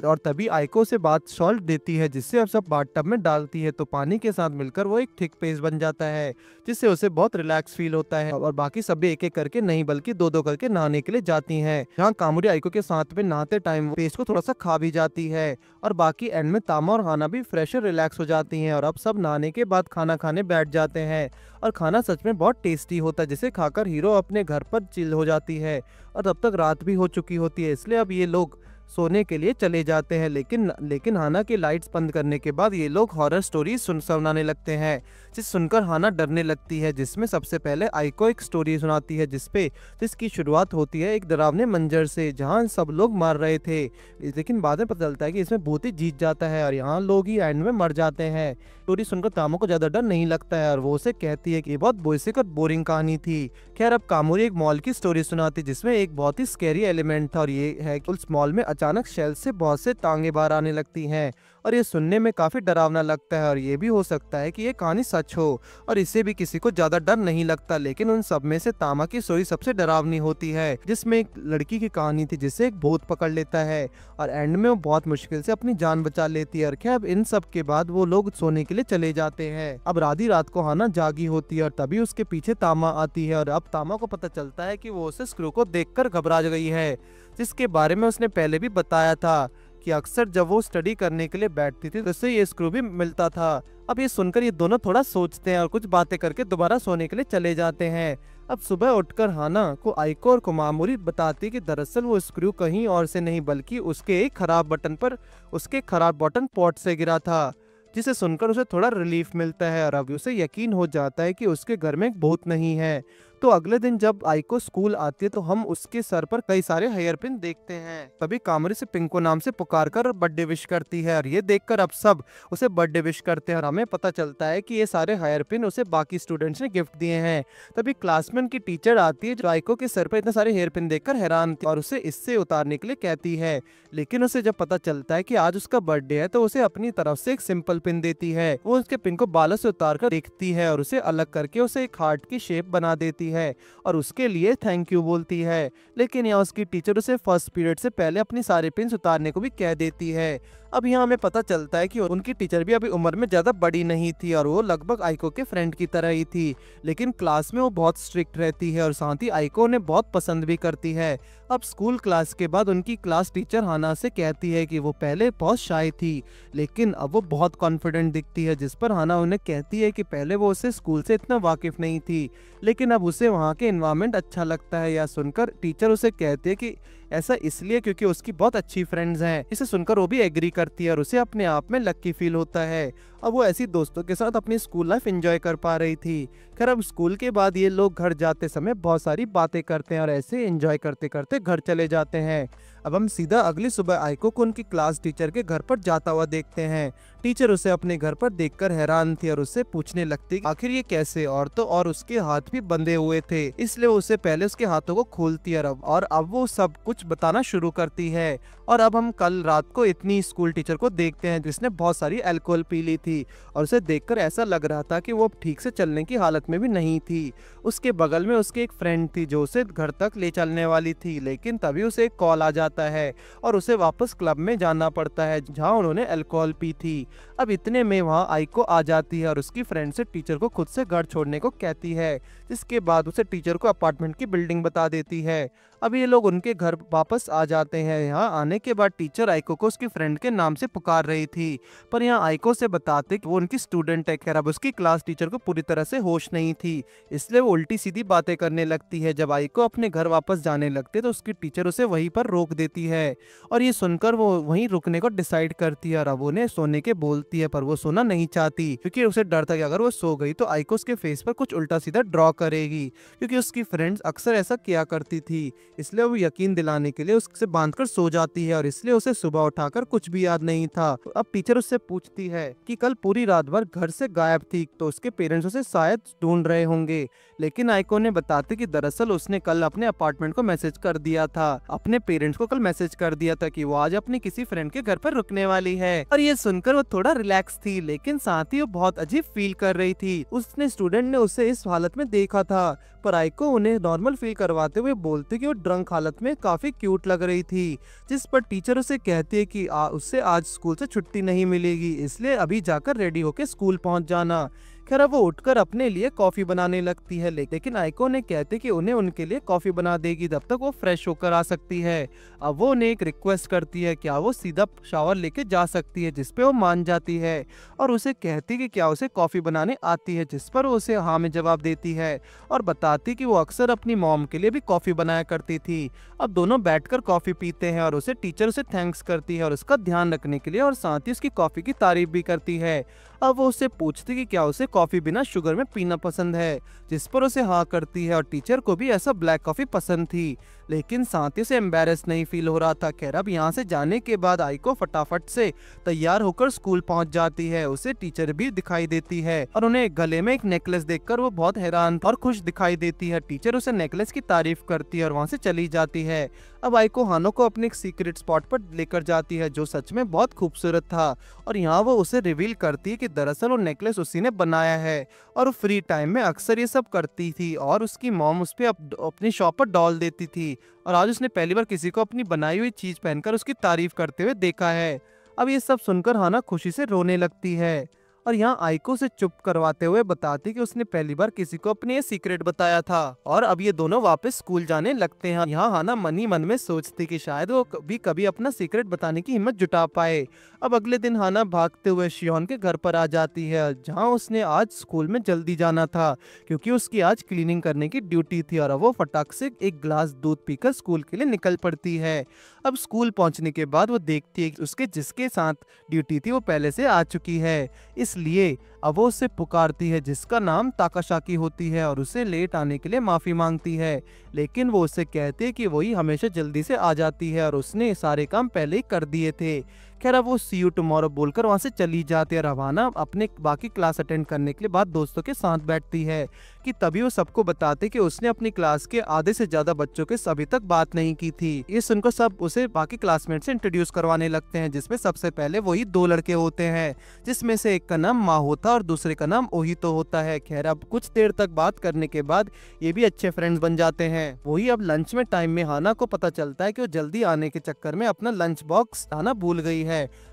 और तभी आइको से बात सॉल्व देती है, जिससे अब सब बाथटब में डालती है तो पानी के साथ मिलकर वो एक थिक पेस्ट बन जाता है, जिससे उसे बहुत रिलैक्स फील होता है। और बाकी सभी एक एक करके नहीं बल्कि दो दो करके नहाने के लिए जाती हैं, जहाँ कामोरी आइको के साथ में नहाते टाइम पेस्ट को थोड़ा सा खा भी जाती है। और बाकी एंड में तामा और हाना भी फ्रेश और रिलैक्स हो जाती हैं और अब सब नहाने के बाद खाना खाने बैठ जाते हैं। और खाना सच में बहुत टेस्टी होता है, जिसे खाकर हीरो अपने घर पर चिल हो जाती है। और तब तक रात भी हो चुकी होती है, इसलिए अब ये लोग सोने के लिए चले जाते हैं। लेकिन हाना के लाइट्स बंद करने के बाद ये लोग हॉरर स्टोरी सुनाने लगते हैं, जिसे सुनकर हाना डरने लगती है। जिसमें सबसे पहले आइको एक स्टोरी सुनाती है, जिसकी शुरुआत होती है एक डरावने मंजर से, जहां सब लोग मर रहे थे, लेकिन बाद में पता चलता है कि इसमें भूत ही जीत जाता है और यहाँ लोग ही एंड में मर जाते हैं। स्टोरी सुनकर तामो को ज्यादा डर नहीं लगता है और वो उसे कहती है कि ये बहुत बेसिक और बोरिंग कहानी थी। खैर अब कामोरी एक मॉल की स्टोरी सुनाती, जिसमें एक बहुत ही स्कैरी एलिमेंट था और ये है कि उस मॉल में अचानक शेल से बहुत से टांगे बाहर आने लगती हैं और ये सुनने में काफी डरावना लगता है। और ये भी हो सकता है कि ये कहानी सच हो और इससे भी किसी को ज्यादा डर नहीं लगता, लेकिन उन सब में से तामा की स्टोरी सबसे डरावनी होती है, जिसमें एक लड़की की कहानी थी जिसे एक भूत पकड़ लेता है और एंड में वो बहुत मुश्किल से अपनी जान बचा लेती है। और क्या अब इन सब के बाद वो लोग सोने के लिए चले जाते हैं। अब आधी रात को हाना जागी होती है और तभी उसके पीछे तामा आती है और अब तामा को पता चलता है कि वो उसे स्क्रू को देखकर घबरा गई है, जिसके बारे में उसने पहले भी बताया था कि अक्सर जब वो स्टडी करने के लिए बैठती थी तो उससे ये स्क्रू भी मिलता था। अब ये सुनकर ये दोनों थोड़ा सोचते हैं और कुछ बातें करके दोबारा सोने के लिए चले जाते हैं। अब सुबह उठकर हाना को आइको और कोमामोरी बताती कि दरअसल वो स्क्रू कहीं और से नहीं बल्कि उसके खराब बटन पॉट से गिरा था, जिसे सुनकर उसे थोड़ा रिलीफ मिलता है और अब उसे यकीन हो जाता है कि उसके घर में एक भूत नहीं है। तो अगले दिन जब आइको स्कूल आती है तो हम उसके सर पर कई सारे हेयर पिन देखते हैं। तभी कामरी से पिंको नाम से पुकार कर बर्थडे विश करती है और ये देखकर अब सब उसे बर्थडे विश करते हैं और हमें पता चलता है कि ये सारे हेयर पिन उसे बाकी स्टूडेंट्स ने गिफ्ट दिए हैं। तभी क्लासमेट की टीचर आती है जो आइको के सर पर इतने सारे हेयर पिन देखकर हैरान थी और उसे इससे उतारने के लिए कहती है। लेकिन उसे जब पता चलता है कि आज उसका बर्थडे है तो उसे अपनी तरफ से एक सिंपल पिन देती है। वो उसके पिन को बालों से उतार कर देखती है और उसे अलग करके उसे एक हार्ट की शेप बना देती है और उसके लिए थैंक यू बोलती है। लेकिन यहाँ उसकी टीचर उसे फर्स्ट पीरियड से पहले अपनी सारे पिन उतारने को भी कह देती है। अब यहाँ हमें पता चलता है कि उनकी टीचर भी अभी उम्र में ज्यादा बड़ी नहीं थी और वो लगभग आइको के फ्रेंड की तरह ही थी, लेकिन क्लास में वो बहुत स्ट्रिक्ट रहती है और साथ ही आइको उन्हें बहुत पसंद भी करती है। अब स्कूल क्लास के बाद उनकी क्लास टीचर हाना से कहती है कि वो पहले बहुत शाय थी लेकिन अब वो बहुत कॉन्फिडेंट दिखती है, जिस पर हाना उन्हें कहती है कि पहले वो उसे स्कूल से इतना वाकिफ नहीं थी लेकिन अब उसे वहाँ के एनवायरनमेंट अच्छा लगता है। या सुनकर टीचर उसे कहती है कि ऐसा इसलिए क्योंकि उसकी बहुत अच्छी फ्रेंड्स हैं। इसे सुनकर वो भी एग्री करती है और उसे अपने आप में लकी फील होता है। अब वो ऐसी दोस्तों के साथ अपनी स्कूल लाइफ एंजॉय कर पा रही थी। खैर अब स्कूल के बाद ये लोग घर जाते समय बहुत सारी बातें करते हैं और ऐसे एंजॉय करते करते घर चले जाते हैं। अब हम सीधा अगली सुबह आइको को उनकी क्लास टीचर के घर पर जाता हुआ देखते हैं। टीचर उसे अपने घर पर देखकर हैरान थी और उससे पूछने लगती आखिर ये कैसे, और उसके हाथ भी बंधे हुए थे, इसलिए उसे पहले उसके हाथों को खोलती है और अब वो सब कुछ बताना शुरू करती है। और अब हम कल रात को इतनी स्कूल टीचर को देखते हैं जिसने बहुत सारी अल्कोहल पी ली थी और उसे देखकर ऐसा लग रहा था कि वो ठीक से चलने की हालत में भी नहीं थी। उसके बगल में उसकी एक फ्रेंड थी जो उसे घर तक ले चलने वाली थी, लेकिन तभी उसे एक कॉल आ जाता है और उसे वापस क्लब में जाना पड़ता है जहां उन्होंने अल्कोहल पी थी। अब इतने में वहां आइको आ जाती है और उसकी फ्रेंड से टीचर को खुद से घर छोड़ने को कहती है, जिसके बाद उसे टीचर को अपार्टमेंट की बिल्डिंग बता देती है। अब ये लोग उनके घर वापस आ जाते हैं। यहाँ आने के बाद टीचर आइको को उसकी फ्रेंड के नाम से पुकार रही थी, पर यहाँ आइको से बताते कि वो उनकी स्टूडेंट है। खैर अब उसकी क्लास टीचर को पूरी तरह से होश नहीं थी, इसलिए वो उल्टी सीधी बातें करने लगती है। जब आइको अपने घर वापस जाने लगते तो उसकी टीचर उसे वहीं पर रोक देती है और ये सुनकर वो वहीं रुकने को डिसाइड करती है और अब उन्हें सोने के बोलती है, पर वो सोना नहीं चाहती क्योंकि उसे डर था कि अगर वो सो गई तो आइको उसके फेस पर कुछ उल्टा सीधा ड्रॉ करेगी, क्योंकि उसकी फ्रेंड्स अक्सर ऐसा किया करती थी। इसलिए वो यकीन दिलाने के लिए उससे बांधकर सो जाती है और इसलिए उसे सुबह उठाकर कुछ भी याद नहीं था। अब टीचर उससे पूछती है कि कल पूरी रात भर घर से गायब थी तो उसके पेरेंट्स उसे शायद ढूंढ रहे होंगे, लेकिन आइको ने बताते कि दरअसल उसने कल अपने अपार्टमेंट को मैसेज कर दिया था, अपने पेरेंट्स को कल मैसेज कर दिया था कि वो आज अपने किसी फ्रेंड के घर पर रुकने वाली है। और ये सुनकर वो थोड़ा रिलैक्स थी, लेकिन साथ ही वो बहुत अजीब फील कर रही थी। उसने स्टूडेंट ने उसे इस हालत में देखा था, पर आइको उन्हें नॉर्मल फील करवाते हुए बोलती कि वो ड्रंक हालत में काफी क्यूट लग रही थी, जिस पर टीचर उसे कहती है कि उससे आज स्कूल से छुट्टी नहीं मिलेगी, इसलिए अभी जाकर रेडी होकर स्कूल पहुंच जाना। खैर अब वो उठकर अपने लिए कॉफी बनाने लगती है, लेकिन आइको ने कहते कि उन्हें उनके लिए कॉफी बना देगी जब तक वो फ्रेश होकर आ सकती है। अब वो उन्हें एक रिक्वेस्ट करती है क्या वो सीधा शावर लेके जा सकती है, जिसपे वो मान जाती है और उसे कहती कि क्या उसे कॉफी बनाने आती है, जिस पर वो उसे हाँ में जवाब देती है और बताती कि वो अक्सर अपनी मॉम के लिए भी कॉफी बनाया करती थी। अब दोनों बैठकर कॉफी पीते हैं और उसे टीचर उसे थैंक्स करती है और उसका ध्यान रखने के लिए और साथ ही उसकी कॉफी की तारीफ भी करती है। अब वो उससे पूछती कि क्या उसे कॉफी बिना शुगर में पीना पसंद है, जिस पर उसे हाँ करती है और टीचर को भी ऐसा ब्लैक कॉफी पसंद थी, लेकिन साथ ही उसे एम्बेरस नहीं फील हो रहा था। खैर अब यहाँ से जाने के बाद आइको फटाफट से तैयार होकर स्कूल पहुंच जाती है। उसे टीचर भी दिखाई देती है और उन्हें गले में एक नेकलेस देखकर वो बहुत हैरान और खुश दिखाई देती है। टीचर उसे नेकलेस की तारीफ करती है और वहाँ से चली जाती है। अब आइको हानो को अपने एक सीक्रेट स्पॉट पर लेकर जाती है जो सच में बहुत खूबसूरत था और यहाँ वो उसे रिवील करती है कि दरअसल वो नेकलेस उसी ने बनाया है और वो फ्री टाइम में अक्सर ये सब करती थी और उसकी मॉम उस पे अपनी शॉप पर डॉल देती थी और आज उसने पहली बार किसी को अपनी बनाई हुई चीज पहनकर उसकी तारीफ करते हुए देखा है। अब ये सब सुनकर हाना खुशी से रोने लगती है और यहाँ आइको से चुप करवाते हुए बताती कि उसने पहली बार किसी को अपने ये सीक्रेट बताया था और अब ये दोनों वापस स्कूल जाने लगते हैं। यहाँ हाना मन ही मन में सोचती कि शायद वो कभी अपना सीक्रेट बताने की हिम्मत जुटा पाए। अब अगले दिन हाना भागते हुए शियोन के घर पर आ जाती है जहाँ उसने आज स्कूल में जल्दी जाना था क्योंकि उसकी आज क्लीनिंग करने की ड्यूटी थी और अब वो फटाक से एक गिलास दूध पीकर स्कूल के लिए निकल पड़ती है। अब स्कूल पहुंचने के बाद वो देखती है कि उसके जिसके साथ ड्यूटी थी वो पहले से आ चुकी है, इसलिए अब वो उसे पुकारती है जिसका नाम ताकाशाकी होती है और उसे लेट आने के लिए माफी मांगती है। लेकिन वो उसे कहती है कि वही हमेशा जल्दी से आ जाती है और उसने सारे काम पहले ही कर दिए थे। खैर अब वो सी यू टुमारो बोलकर वहां से चली जाती है। रवाना अपने बाकी क्लास अटेंड करने के लिए बाद दोस्तों के साथ बैठती है कि तभी वो सबको बताते कि उसने अपनी क्लास के आधे से ज्यादा बच्चों के अभी तक बात नहीं की थी। ये सुनकर सब उसे बाकी क्लासमेट से इंट्रोड्यूस करवाने लगते हैं, जिसमें सबसे पहले वही दो लड़के होते हैं, जिसमें से एक का नाम मा होता और दूसरे का नाम ओहितो होता है। खैर अब कुछ देर तक बात करने के बाद ये भी अच्छे फ्रेंड्स बन जाते हैं। वही अब लंच में टाइम में हाना को पता चलता है कि वो जल्दी आने के चक्कर में अपना लंच बॉक्स लाना भूल गई है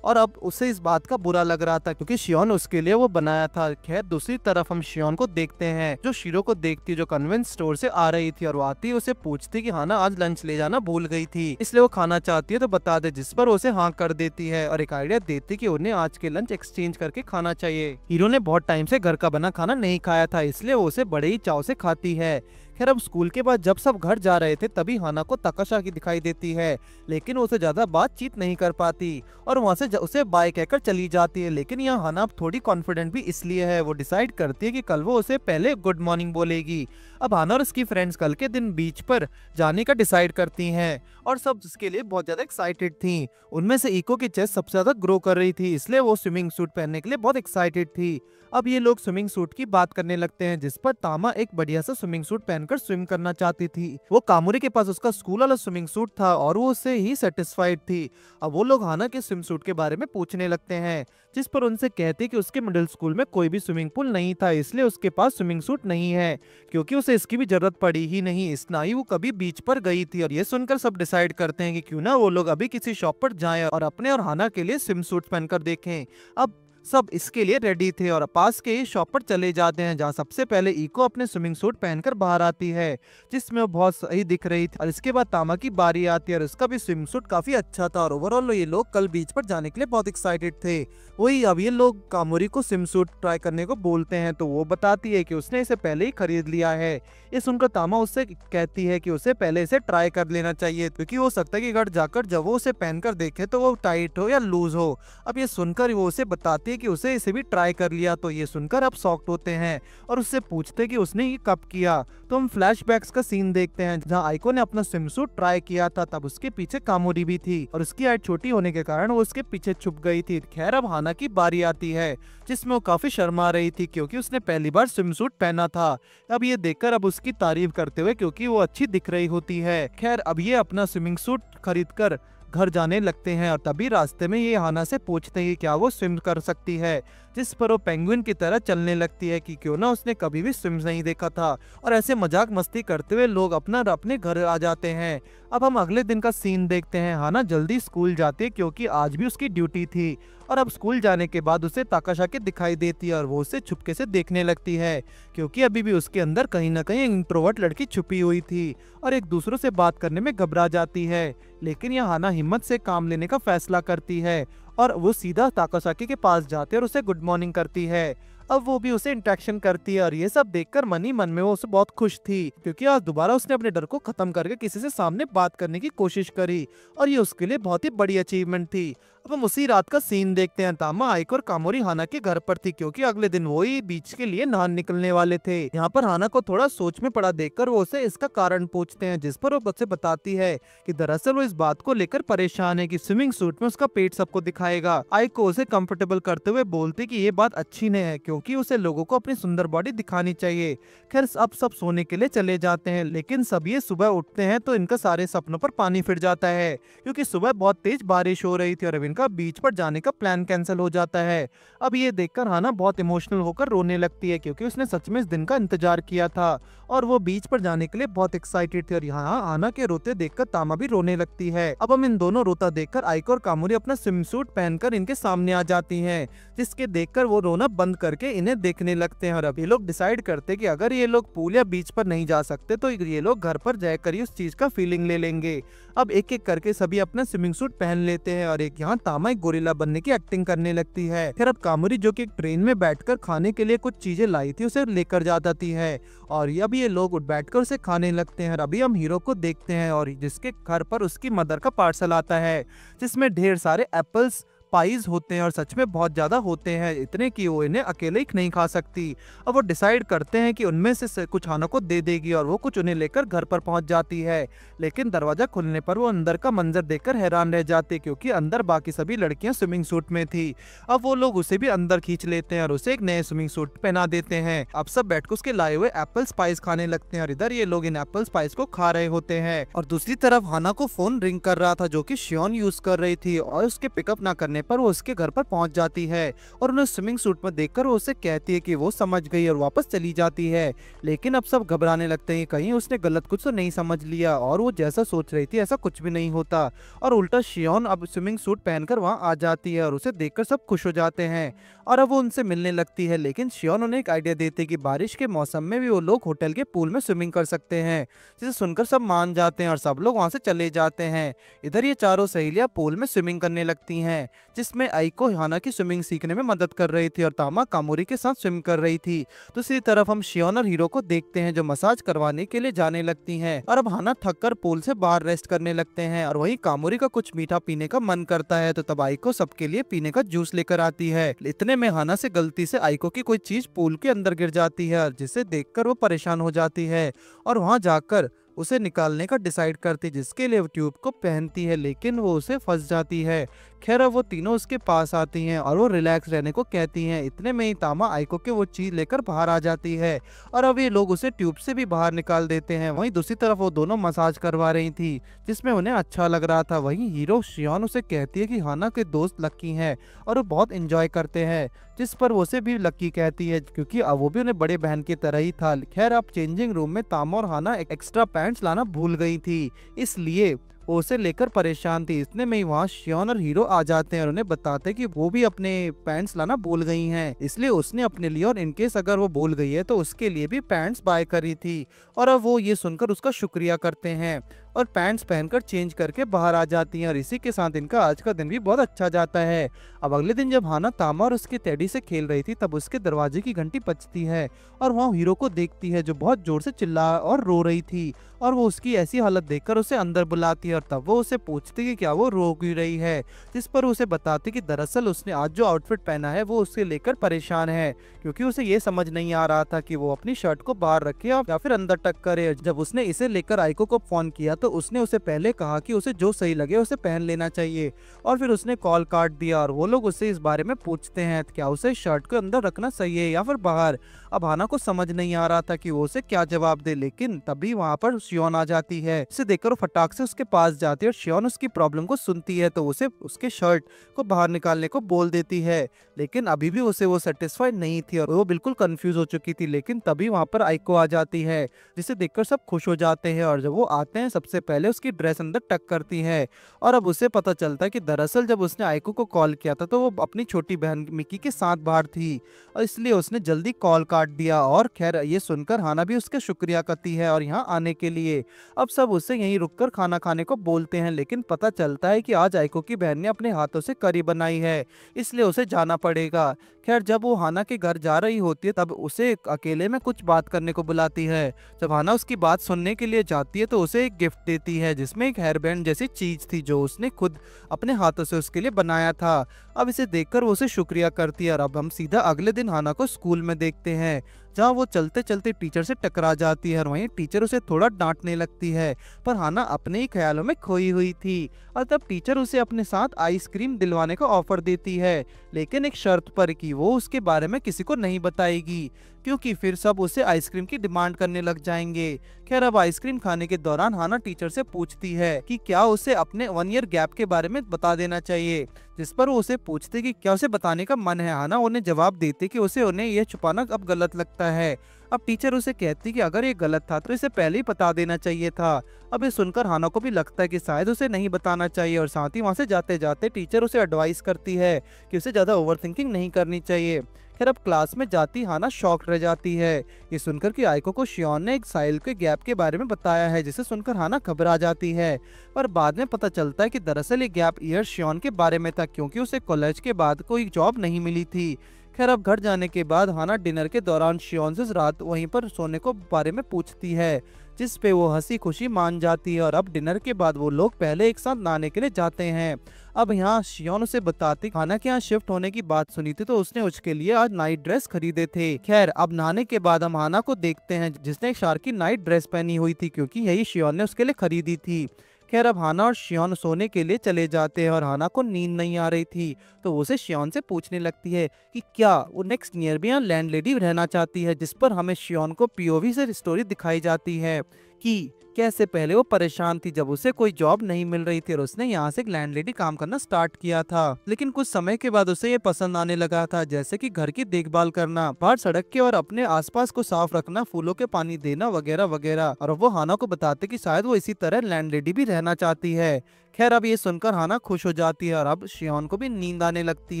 और अब उसे इस बात का बुरा लग रहा था क्योंकि शियोन उसके लिए वो बनाया था। खैर दूसरी तरफ हम शियोन को देखते हैं जो शीरो को देखती है जो कन्वेंस स्टोर से आ रही थी और वो आती है उसे पूछती कि हाना आज लंच ले जाना भूल गई थी, इसलिए वो खाना चाहती है तो बता दे, जिस पर उसे हाँ कर देती है और एक आइडिया देती कि उन्हें आज के लंच एक्सचेंज करके खाना चाहिए। हीरो ने बहुत टाइम से घर का बना खाना नहीं खाया था, इसलिए वो उसे बड़े ही चाव से खाती है। खैर अब स्कूल के बाद जब सब घर जा रहे थे तभी हाना को ताकाशाकी दिखाई देती है, लेकिन उसे ज्यादा बातचीत नहीं कर पाती और वहां से उसे बाय कहकर चली जाती है। लेकिन यहाँ हाना थोड़ी कॉन्फिडेंट भी इसलिए है, वो डिसाइड करती है कि कल वो उसे पहले गुड मॉर्निंग बोलेगी। अब हाना और उसकी फ्रेंड्स कल के दिन बीच पर जाने का डिसाइड करती हैं और सब इसके लिए बहुत ज्यादा एक्साइटेड थी। उनमें से इको की चेस्ट सबसे ज्यादा ग्रो कर रही थी, इसलिए वो स्विमिंग सूट पहनने के लिए बहुत एक्साइटेड थी। अब ये लोग स्विमिंग सूट की बात करने लगते हैं, जिस पर तामा एक बढ़िया सा स्विमिंग सूट पहनकर स्विम करना चाहती थी। वो कामुरी के पास उसका स्कूल वाला स्विमिंग सूट था और वो उससे ही सेटिस्फाइड थी। अब वो लोग हाना के स्विम सूट के बारे में पूछने लगते हैं, जिस पर उनसे कहते कि उसके मिडिल स्कूल में कोई भी स्विमिंग पूल नहीं था, इसलिए उसके पास स्विमिंग सूट नहीं है क्योंकि उसे इसकी भी जरूरत पड़ी ही नहीं, इतना ही वो कभी बीच पर गई थी। और ये सुनकर सब डिसाइड करते हैं कि क्यों ना वो लोग अभी किसी शॉप पर जाएं और अपने और हाना के लिए स्विम सूट पहनकर देखें। अब सब इसके लिए रेडी थे और पास के ही शॉप पर चले जाते हैं, जहां सबसे पहले इको अपने स्विमिंग सूट पहनकर बाहर आती है, जिसमें वो बहुत सही दिख रही थी। और इसके बाद तामा की बारी आती है और उसका भी स्विमिंग सूट काफी अच्छा था और ओवरऑल ये लोग कल बीच पर जाने के लिए बहुत एक्साइटेड थे। वही अब ये लोग कामुरी को स्विम सूट ट्राई करने को बोलते हैं, तो वो बताती है कि उसने इसे पहले ही खरीद लिया है। ये सुनकर तामा उससे कहती है कि उसे पहले इसे ट्राई कर लेना चाहिए क्योंकि हो सकता है कि घर जाकर जब वो उसे पहनकर देखे तो वो टाइट हो या लूज हो। अब ये सुनकर वो उसे बताती है कि उसे इसे भी ट्राई कर लिया, तो ये सुनकर अब शॉक्ड होते हैं और उससे पूछते कि उसने ये कब किया। तो हम फ्लैशबैक्स का सीन देखते हैं जहां आइको ने अपना स्विम सूट ट्राई किया था, तब उसके पीछे कामुरी भी थी और उसकी हाइट छोटी होने के कारण वो उसके पीछे छुप गई थी। खैर अब हाना की बारी आती है, जिसमें वो काफी शर्मा रही थी क्योंकि उसने पहली बार स्विम सूट पहना था। अब ये देखकर अब उसकी तारीफ करते हुए क्योंकि वो अच्छी दिख रही होती है। खैर अब ये अपना स्विमिंग सूट खरीदकर घर जाने लगते हैं और तभी रास्ते में ये हाना से पूछते हैं कि क्या वो स्विम कर सकती है, जिस पर वो पेंगुइन की तरह चलने लगती है कि क्यों ना उसने कभी भी स्विम नहीं देखा था। और ऐसे मजाक मस्ती करते हुए लोग अपने घर आ जाते हैं। अब हम अगले दिन का सीन देखते हैं। हाना जल्दी स्कूल जाती है क्योंकि आज भी उसकी ड्यूटी थी और अब स्कूल जाने के बाद उसे ताकाशाकी दिखाई देती है और वो उसे छुपके से देखने लगती है क्योंकि अभी भी उसके अंदर कहीं ना कहीं इंट्रोवर्ट लड़की छुपी हुई थी और एक दूसरों से बात करने में घबरा जाती है। लेकिन यह हाना हिम्मत से काम लेने का फैसला करती है और वो सीधा ताकाशाकी के पास जाती है और उसे गुड मॉर्निंग करती है। अब वो भी उसे इंटरेक्शन करती है और ये सब देखकर मन ही मन में वो उसे बहुत खुश थी क्योंकि आज दोबारा उसने अपने डर को खत्म करके किसी से सामने बात करने की कोशिश करी और ये उसके लिए बहुत ही बड़ी अचीवमेंट थी। अब हम उसी रात का सीन देखते हैं। तामा, आइको और कामोरी हाना के घर पर थी क्योंकि अगले दिन वो ही बीच के लिए नहान निकलने वाले थे। यहाँ पर हाना को थोड़ा सोच में पड़ा देखकर वो उसे इसका कारण पूछते हैं, जिस पर वो उसे बताती है कि दरअसल वो इस बात को लेकर परेशान है कि स्विमिंग सूट में उसका पेट सबको दिखाएगा। आइको उसे कंफर्टेबल करते हुए बोलती कि ये बात अच्छी नहीं है क्योंकि उसे लोगों को अपनी सुंदर बॉडी दिखानी चाहिए। खैर अब सब सोने के लिए चले जाते हैं, लेकिन सब ये सुबह उठते हैं तो इनका सारे सपनों पर पानी फिर जाता है क्योंकि सुबह बहुत तेज बारिश हो रही थी और का बीच पर जाने का प्लान कैंसिल हो जाता है। अब ये देखकर हाना बहुत इमोशनल होकर रोने लगती है क्योंकि उसने सच में इस दिन का इंतजार किया था और वो बीच पर जाने के लिए बहुत एक्साइटेड थी और यहाँ हाना के रोते देखकर तामा भी रोने लगती है। अब हम इन दोनों रोता देखकर आइको और कामुरी अपना स्विम सूट पहनकर इनके सामने आ जाती हैं, जिसके देखकर वो रोना बंद करके इन्हें देखने लगते हैं। और अब ये लोग डिसाइड करते हैं कि अगर ये लोग पूल या बीच पर नहीं जा सकते तो ये लोग घर पर जाकर ही उस चीज का फीलिंग ले लेंगे। अब एक एक करके सभी अपना स्विमिंग सूट पहन लेते हैं और एक यहाँ तामा एक गोरिल्ला बनने की एक्टिंग करने लगती है। फिर अब कामुरी जो कि एक ट्रेन में बैठकर खाने के लिए कुछ चीजें लाई थी उसे लेकर जाती है और अब ये लोग बैठकर उसे खाने लगते हैं। अभी हम हीरो को देखते हैं और जिसके घर पर उसकी मदर का पार्सल आता है जिसमें ढेर सारे एप्पल्स, स्पाइस होते हैं और सच में बहुत ज्यादा होते हैं, इतने कि वो इन्हें अकेले ही नहीं खा सकती। अब वो डिसाइड करते हैं कि उनमें से कुछ हाना को दे देगी और वो कुछ उन्हें लेकर घर पर पहुंच जाती है। लेकिन दरवाजा खुलने पर वो अंदर का मंजर देखकर हैरान रह जाते, क्योंकि अंदर बाकी सभी लड़कियां स्विमिंग सूट में थी। अब वो लोग उसे भी अंदर खींच लेते हैं और उसे एक नए स्विमिंग सूट पहना देते हैं। अब सब बैठकर उसके लाए हुए एप्पल स्पाइस खाने लगते हैं और इधर ये लोग इन एप्पल स्पाइस को खा रहे होते हैं। और दूसरी तरफ हाना को फोन रिंग कर रहा था, जो कि शियोन यूज कर रही थी, और उसके पिकअप ना करने पर वो उसके घर पर पहुंच जाती है और उन्हें स्विमिंग सूट में देखकर वो उसे कहती है कि वो समझ गई और वापस चली जाती है। लेकिन अब सब घबराने लगते हैं, कहीं उसने गलत कुछ तो नहीं समझ लिया, और वो जैसा सोच रही थी ऐसा कुछ भी नहीं होता। और उल्टा शियोन अब स्विमिंग सूट पहनकर वहां आ जाती है और उसे देखकर सब खुश हो जाते हैं और अब वो उनसे मिलने लगती है। लेकिन शियोन उन्हें एक आइडिया देते हैं कि बारिश के मौसम में भी वो लोग होटल के पूल में स्विमिंग कर सकते हैं, जिसे सुनकर सब मान जाते हैं और सब लोग वहां से चले जाते हैं। इधर ये चारों सहेलियां पूल में स्विमिंग करने लगती हैं, जिसमें आइको हाना की स्विमिंग सीखने में मदद कर रही थी और तामा कामोरी के साथ स्विम कर रही थी। दूसरी तरफ हम शियोन और हीरो को देखते हैं, जो मसाज करवाने के लिए जाने लगती हैं और अब हाना थककर पूल से बाहर रेस्ट करने लगते हैं। और वहीं कामोरी का कुछ मीठा पीने का मन करता है, तो तब आइको सबके लिए पीने का जूस लेकर आती है। इतने में हाना से गलती से आइको की कोई चीज पूल के अंदर गिर जाती है, जिसे देखकर वो परेशान हो जाती है और वहां जाकर उसे निकालने का डिसाइड करती, जिसके लिए वो ट्यूब को पहनती है, लेकिन वो उसे फंस जाती है। खैर अब वो तीनों उसके पास आती हैं और वो रिलैक्स रहने को कहती हैं। इतने में ही तामा आइको के वो चीज लेकर बाहर आ जाती है और अब ये लोग उसे ट्यूब से भी बाहर निकाल देते हैं। वहीं दूसरी तरफ वो दोनों मसाज करवा रही थी, जिसमें उन्हें अच्छा लग रहा था। वहीं हीरो शियोन उसे कहती है कि हाना के दोस्त लक्की हैं और वो बहुत इंजॉय करते हैं, जिस पर वो उसे भी लक्की कहती है, क्योंकि अब वो भी उन्हें बड़े बहन की तरह ही था। खैर अब चेंजिंग रूम में तामा और हाना एक्स्ट्रा पैंट्स लाना भूल गई थी, इसलिए वो उसे लेकर परेशान थी। इतने में ही वहाँ शियोन और हीरो आ जाते हैं और उन्हें बताते हैं कि वो भी अपने पैंट्स लाना भूल गई हैं, इसलिए उसने अपने लिए और इनकेस अगर वो भूल गई है तो उसके लिए भी पैंट्स बाय करी थी। और अब वो ये सुनकर उसका शुक्रिया करते हैं और पैंट्स पहनकर चेंज करके बाहर आ जाती हैं और इसी के साथ इनका आज का दिन भी बहुत अच्छा जाता है। अब अगले दिन जब हाना तामा और उसके टेडी से खेल रही थी, तब उसके दरवाजे की घंटी बजती है और वहाँ हीरो को देखती है, जो बहुत जोर से चिल्ला और रो रही थी, और वो उसकी ऐसी हालत देखकर उसे अंदर बुलाती है और तब वो उसे पूछती कि क्या वो रो क्यों रही है, जिस पर उसे बताती कि दरअसल उसने आज जो आउटफिट पहना है वो उसे लेकर परेशान है, क्योंकि उसे ये समझ नहीं आ रहा था कि वो अपनी शर्ट को बाहर रखे या फिर अंदर टक करे। जब उसने इसे लेकर आइको को फोन किया तो उसने उसे पहले कहा कि उसे जो सही लगे उसे पहन लेना चाहिए, और फिर उसने कॉल काट दिया और वो लोग उससे इस बारे में पूछते हैं क्या उसे शर्ट को अंदर रखना सही है या फिर बाहर। अब हाना को समझ नहीं आ रहा था कि वो उसे क्या जवाब दे, लेकिन तभी वहाँ पर शियोन आ जाती है। इसे देखकर वो फटाक से उसके पास जाती है और शियोन उसकी प्रॉब्लम को सुनती है तो उसे उसके शर्ट को बाहर निकालने को बोल देती है, लेकिन अभी भी उसे वो सेटिस्फाइड नहीं थी और वो बिल्कुल कंफ्यूज हो चुकी थी। लेकिन तभी वहाँ पर आइको आ जाती है, जिसे देखकर सब खुश हो जाते हैं और जब वो आते हैं सबसे पहले उसकी ड्रेस अंदर टक करती है और अब उसे पता चलता है कि दरअसल जब उसने आइको को कॉल किया था तो वो अपनी छोटी बहन मिकी के साथ बाहर थी और इसलिए उसने जल्दी कॉल काट दिया। और खैर ये सुनकर हाना भी उसका शुक्रिया करती है और यहाँ आने के लिए अब सब उससे यहीं रुककर खाना खाने को बोलते हैं, लेकिन पता चलता है कि आज आइको की बहन ने अपने हाथों से करी बनाई है, इसलिए उसे जाना पड़ेगा। खैर जब वो हाना के घर जा रही होती है तब उसे अकेले में कुछ बात करने को बुलाती है। जब हाना उसकी बात सुनने के लिए जाती है तो उसे एक गिफ्ट देती है, जिसमें एक हेयर बैंड जैसी चीज थी जो उसने खुद अपने हाथों से उसके लिए बनाया था। अब इसे देखकर वो उसे शुक्रिया करती है और अब हम सीधा अगले दिन हाना को स्कूल में देखते हैं, जहाँ वो चलते चलते टीचर से टकरा जाती है और वहीं टीचर उसे थोड़ा डांटने लगती है, पर हाना अपने ही ख्यालों में खोई हुई थी और तब टीचर उसे अपने साथ आइसक्रीम दिलवाने का ऑफर देती है, लेकिन एक शर्त पर कि वो उसके बारे में किसी को नहीं बताएगी, क्योंकि फिर सब उसे आइसक्रीम की डिमांड करने लग जाएंगे। खैर अब आइसक्रीम खाने के दौरान हाना टीचर से पूछती है कि क्या उसे अपने 1 ईयर गैप के बारे में बता देना चाहिए, जिस पर वो उसे पूछते कि क्या उसे बताने का मन है। हाना उन्हें जवाब देती कि उन्हें यह छुपाना अब गलत लगता है। अब टीचर उसे कहती कि अगर ये गलत था तो इसे पहले ही बता देना चाहिए था। अब ये सुनकर हाना को भी लगता है कि शायद उसे नहीं बताना चाहिए और साथ ही वहाँ से जाते जाते टीचर उसे एडवाइस करती है कि उसे ज़्यादा ओवरथिंकिंग नहीं करनी चाहिए। खैर अब क्लास में जाती हाना शॉक रह जाती है ये सुनकर कि आइको को शियोन ने एक साइल के गैप के बारे में बताया है, जिसे सुनकर हाना घबरा जाती है। पर बाद में पता चलता है कि दरअसल ये गैप ईयर शियोन के बारे में था, क्योंकि उसे कॉलेज के बाद कोई जॉब नहीं मिली थी। खैर अब घर जाने के बाद हाना डिनर के दौरान शियोन से रात वहीं पर सोने को बारे में पूछती है, जिस पे वो हंसी खुशी मान जाती है और अब डिनर के बाद वो लोग पहले एक साथ नहाने के लिए जाते हैं। अब यहाँ शियोन उसे बताती खाना के यहाँ शिफ्ट होने की बात सुनी थी तो उसने उसके लिए आज नाइट ड्रेस खरीदे थे। खैर अब नहाने के बाद हम हाना को देखते हैं जिसने एक शार्क की नाइट ड्रेस पहनी हुई थी क्योंकि यही शियोन ने उसके लिए खरीदी थी। खैर अब हाना और शियोन सोने के लिए चले जाते हैं और हाना को नींद नहीं आ रही थी तो वो उसे शियोन से पूछने लगती है कि क्या वो नेक्स्ट ईयर भी यहाँ लैंडलेडी रहना चाहती है, जिस पर हमें शियोन को पीओवी से स्टोरी दिखाई जाती है कि कैसे पहले वो परेशान थी जब उसे कोई जॉब नहीं मिल रही थी और उसने यहाँ से एक लैंडलेडी काम करना स्टार्ट किया था। लेकिन कुछ समय के बाद उसे ये पसंद आने लगा था, जैसे कि घर की देखभाल करना, बाहर सड़क के और अपने आसपास को साफ रखना, फूलों के पानी देना वगैरह वगैरह। और वो हाना को बताते कि शायद वो इसी तरह लैंडलेडी भी रहना चाहती है। खैर अब ये सुनकर हाना खुश हो जाती है और अब शियोन को भी नींद आने लगती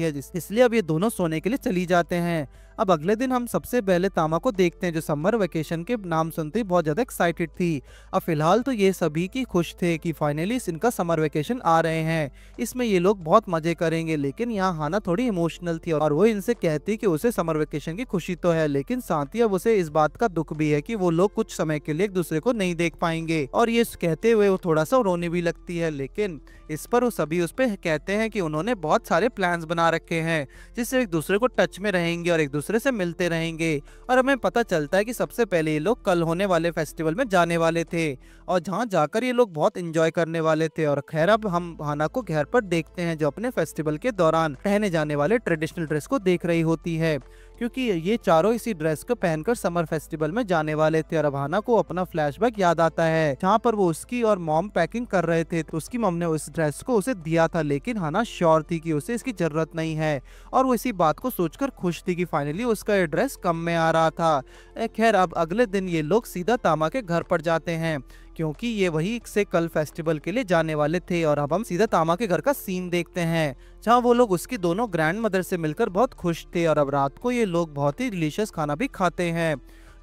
है इसलिए अब ये दोनों सोने के लिए चली जाते हैं। अब अगले दिन हम सबसे पहले तामा को देखते हैं जो समर वेकेशन के नाम सुनते ही बहुत ज्यादा एक्साइटेड थी। अब फिलहाल तो ये सभी की खुश थे कि फाइनली इनका समर वेकेशन आ रहे हैं, इसमें ये लोग बहुत मजे करेंगे। लेकिन यहाँ हाना थोड़ी इमोशनल थी और वो इनसे कहती कि उसे समर वेकेशन की खुशी तो है लेकिन साथ ही अब उसे इस बात का दुख भी है कि वो लोग कुछ समय के लिए एक दूसरे को नहीं देख पाएंगे। और ये कहते हुए वो थोड़ा सा रोने भी लगती है, लेकिन इस पर वो सभी उस पे कहते हैं कि उन्होंने बहुत सारे प्लान्स बना रखे हैं जिससे एक दूसरे को टच में रहेंगे और एक दूसरे से मिलते रहेंगे। और हमें पता चलता है कि सबसे पहले ये लोग कल होने वाले फेस्टिवल में जाने वाले थे और जहाँ जाकर ये लोग बहुत एंजॉय करने वाले थे। और खैर अब हम हाना को घर पर देखते हैं जो अपने फेस्टिवल के दौरान पहने जाने वाले ट्रेडिशनल ड्रेस को देख रही होती है क्योंकि ये चारों इसी ड्रेस को पहनकर समर फेस्टिवल में जाने वाले थे। और अब हाना को अपना फ्लैशबैक याद आता है जहाँ पर वो उसकी और मॉम पैकिंग कर रहे थे तो उसकी मॉम ने उस ड्रेस को उसे दिया था लेकिन हाना श्योर थी कि उसे इसकी जरूरत नहीं है और वो इसी बात को सोचकर खुश थी कि फाइनली उसका ये ड्रेस कम में आ रहा था। खैर अब अगले दिन ये लोग सीधा तामा के घर पर जाते हैं क्योंकि ये वही से कल फेस्टिवल के लिए जाने वाले थे। और अब हम सीधा तामा के घर का सीन देखते हैं जहाँ वो लोग उसकी दोनों ग्रैंड मदर से मिलकर बहुत खुश थे और अब रात को ये लोग बहुत ही डिलीशियस खाना भी खाते हैं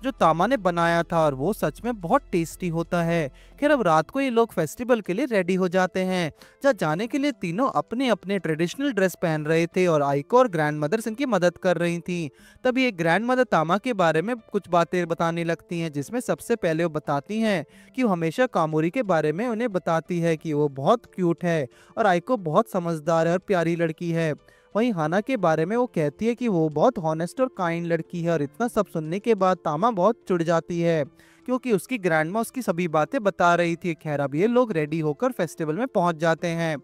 जो तामा ने बनाया था और वो सच में बहुत टेस्टी होता है। खैर अब रात को ये लोग फेस्टिवल के लिए रेडी हो जाते हैं जहाँ जाने के लिए तीनों अपने अपने ट्रेडिशनल ड्रेस पहन रहे थे और आइको और ग्रैंड मदर इनकी मदद कर रही थी। तभी एक ग्रैंड मदर तामा के बारे में कुछ बातें बताने लगती हैं जिसमें सबसे पहले वो बताती हैं कि वो हमेशा कामोरी के बारे में उन्हें बताती है कि वो बहुत क्यूट है और आइको बहुत समझदार है और प्यारी लड़की है। वहीं हाना के बारे में वो कहती है कि वो बहुत हॉनेस्ट और काइंड लड़की है। और इतना सब सुनने के बाद तामा बहुत चिढ़ जाती है क्योंकि उसकी ग्रैंडमा उसकी सभी बातें बता रही थी। खैर अब ये लोग रेडी होकर फेस्टिवल में पहुंच जाते हैं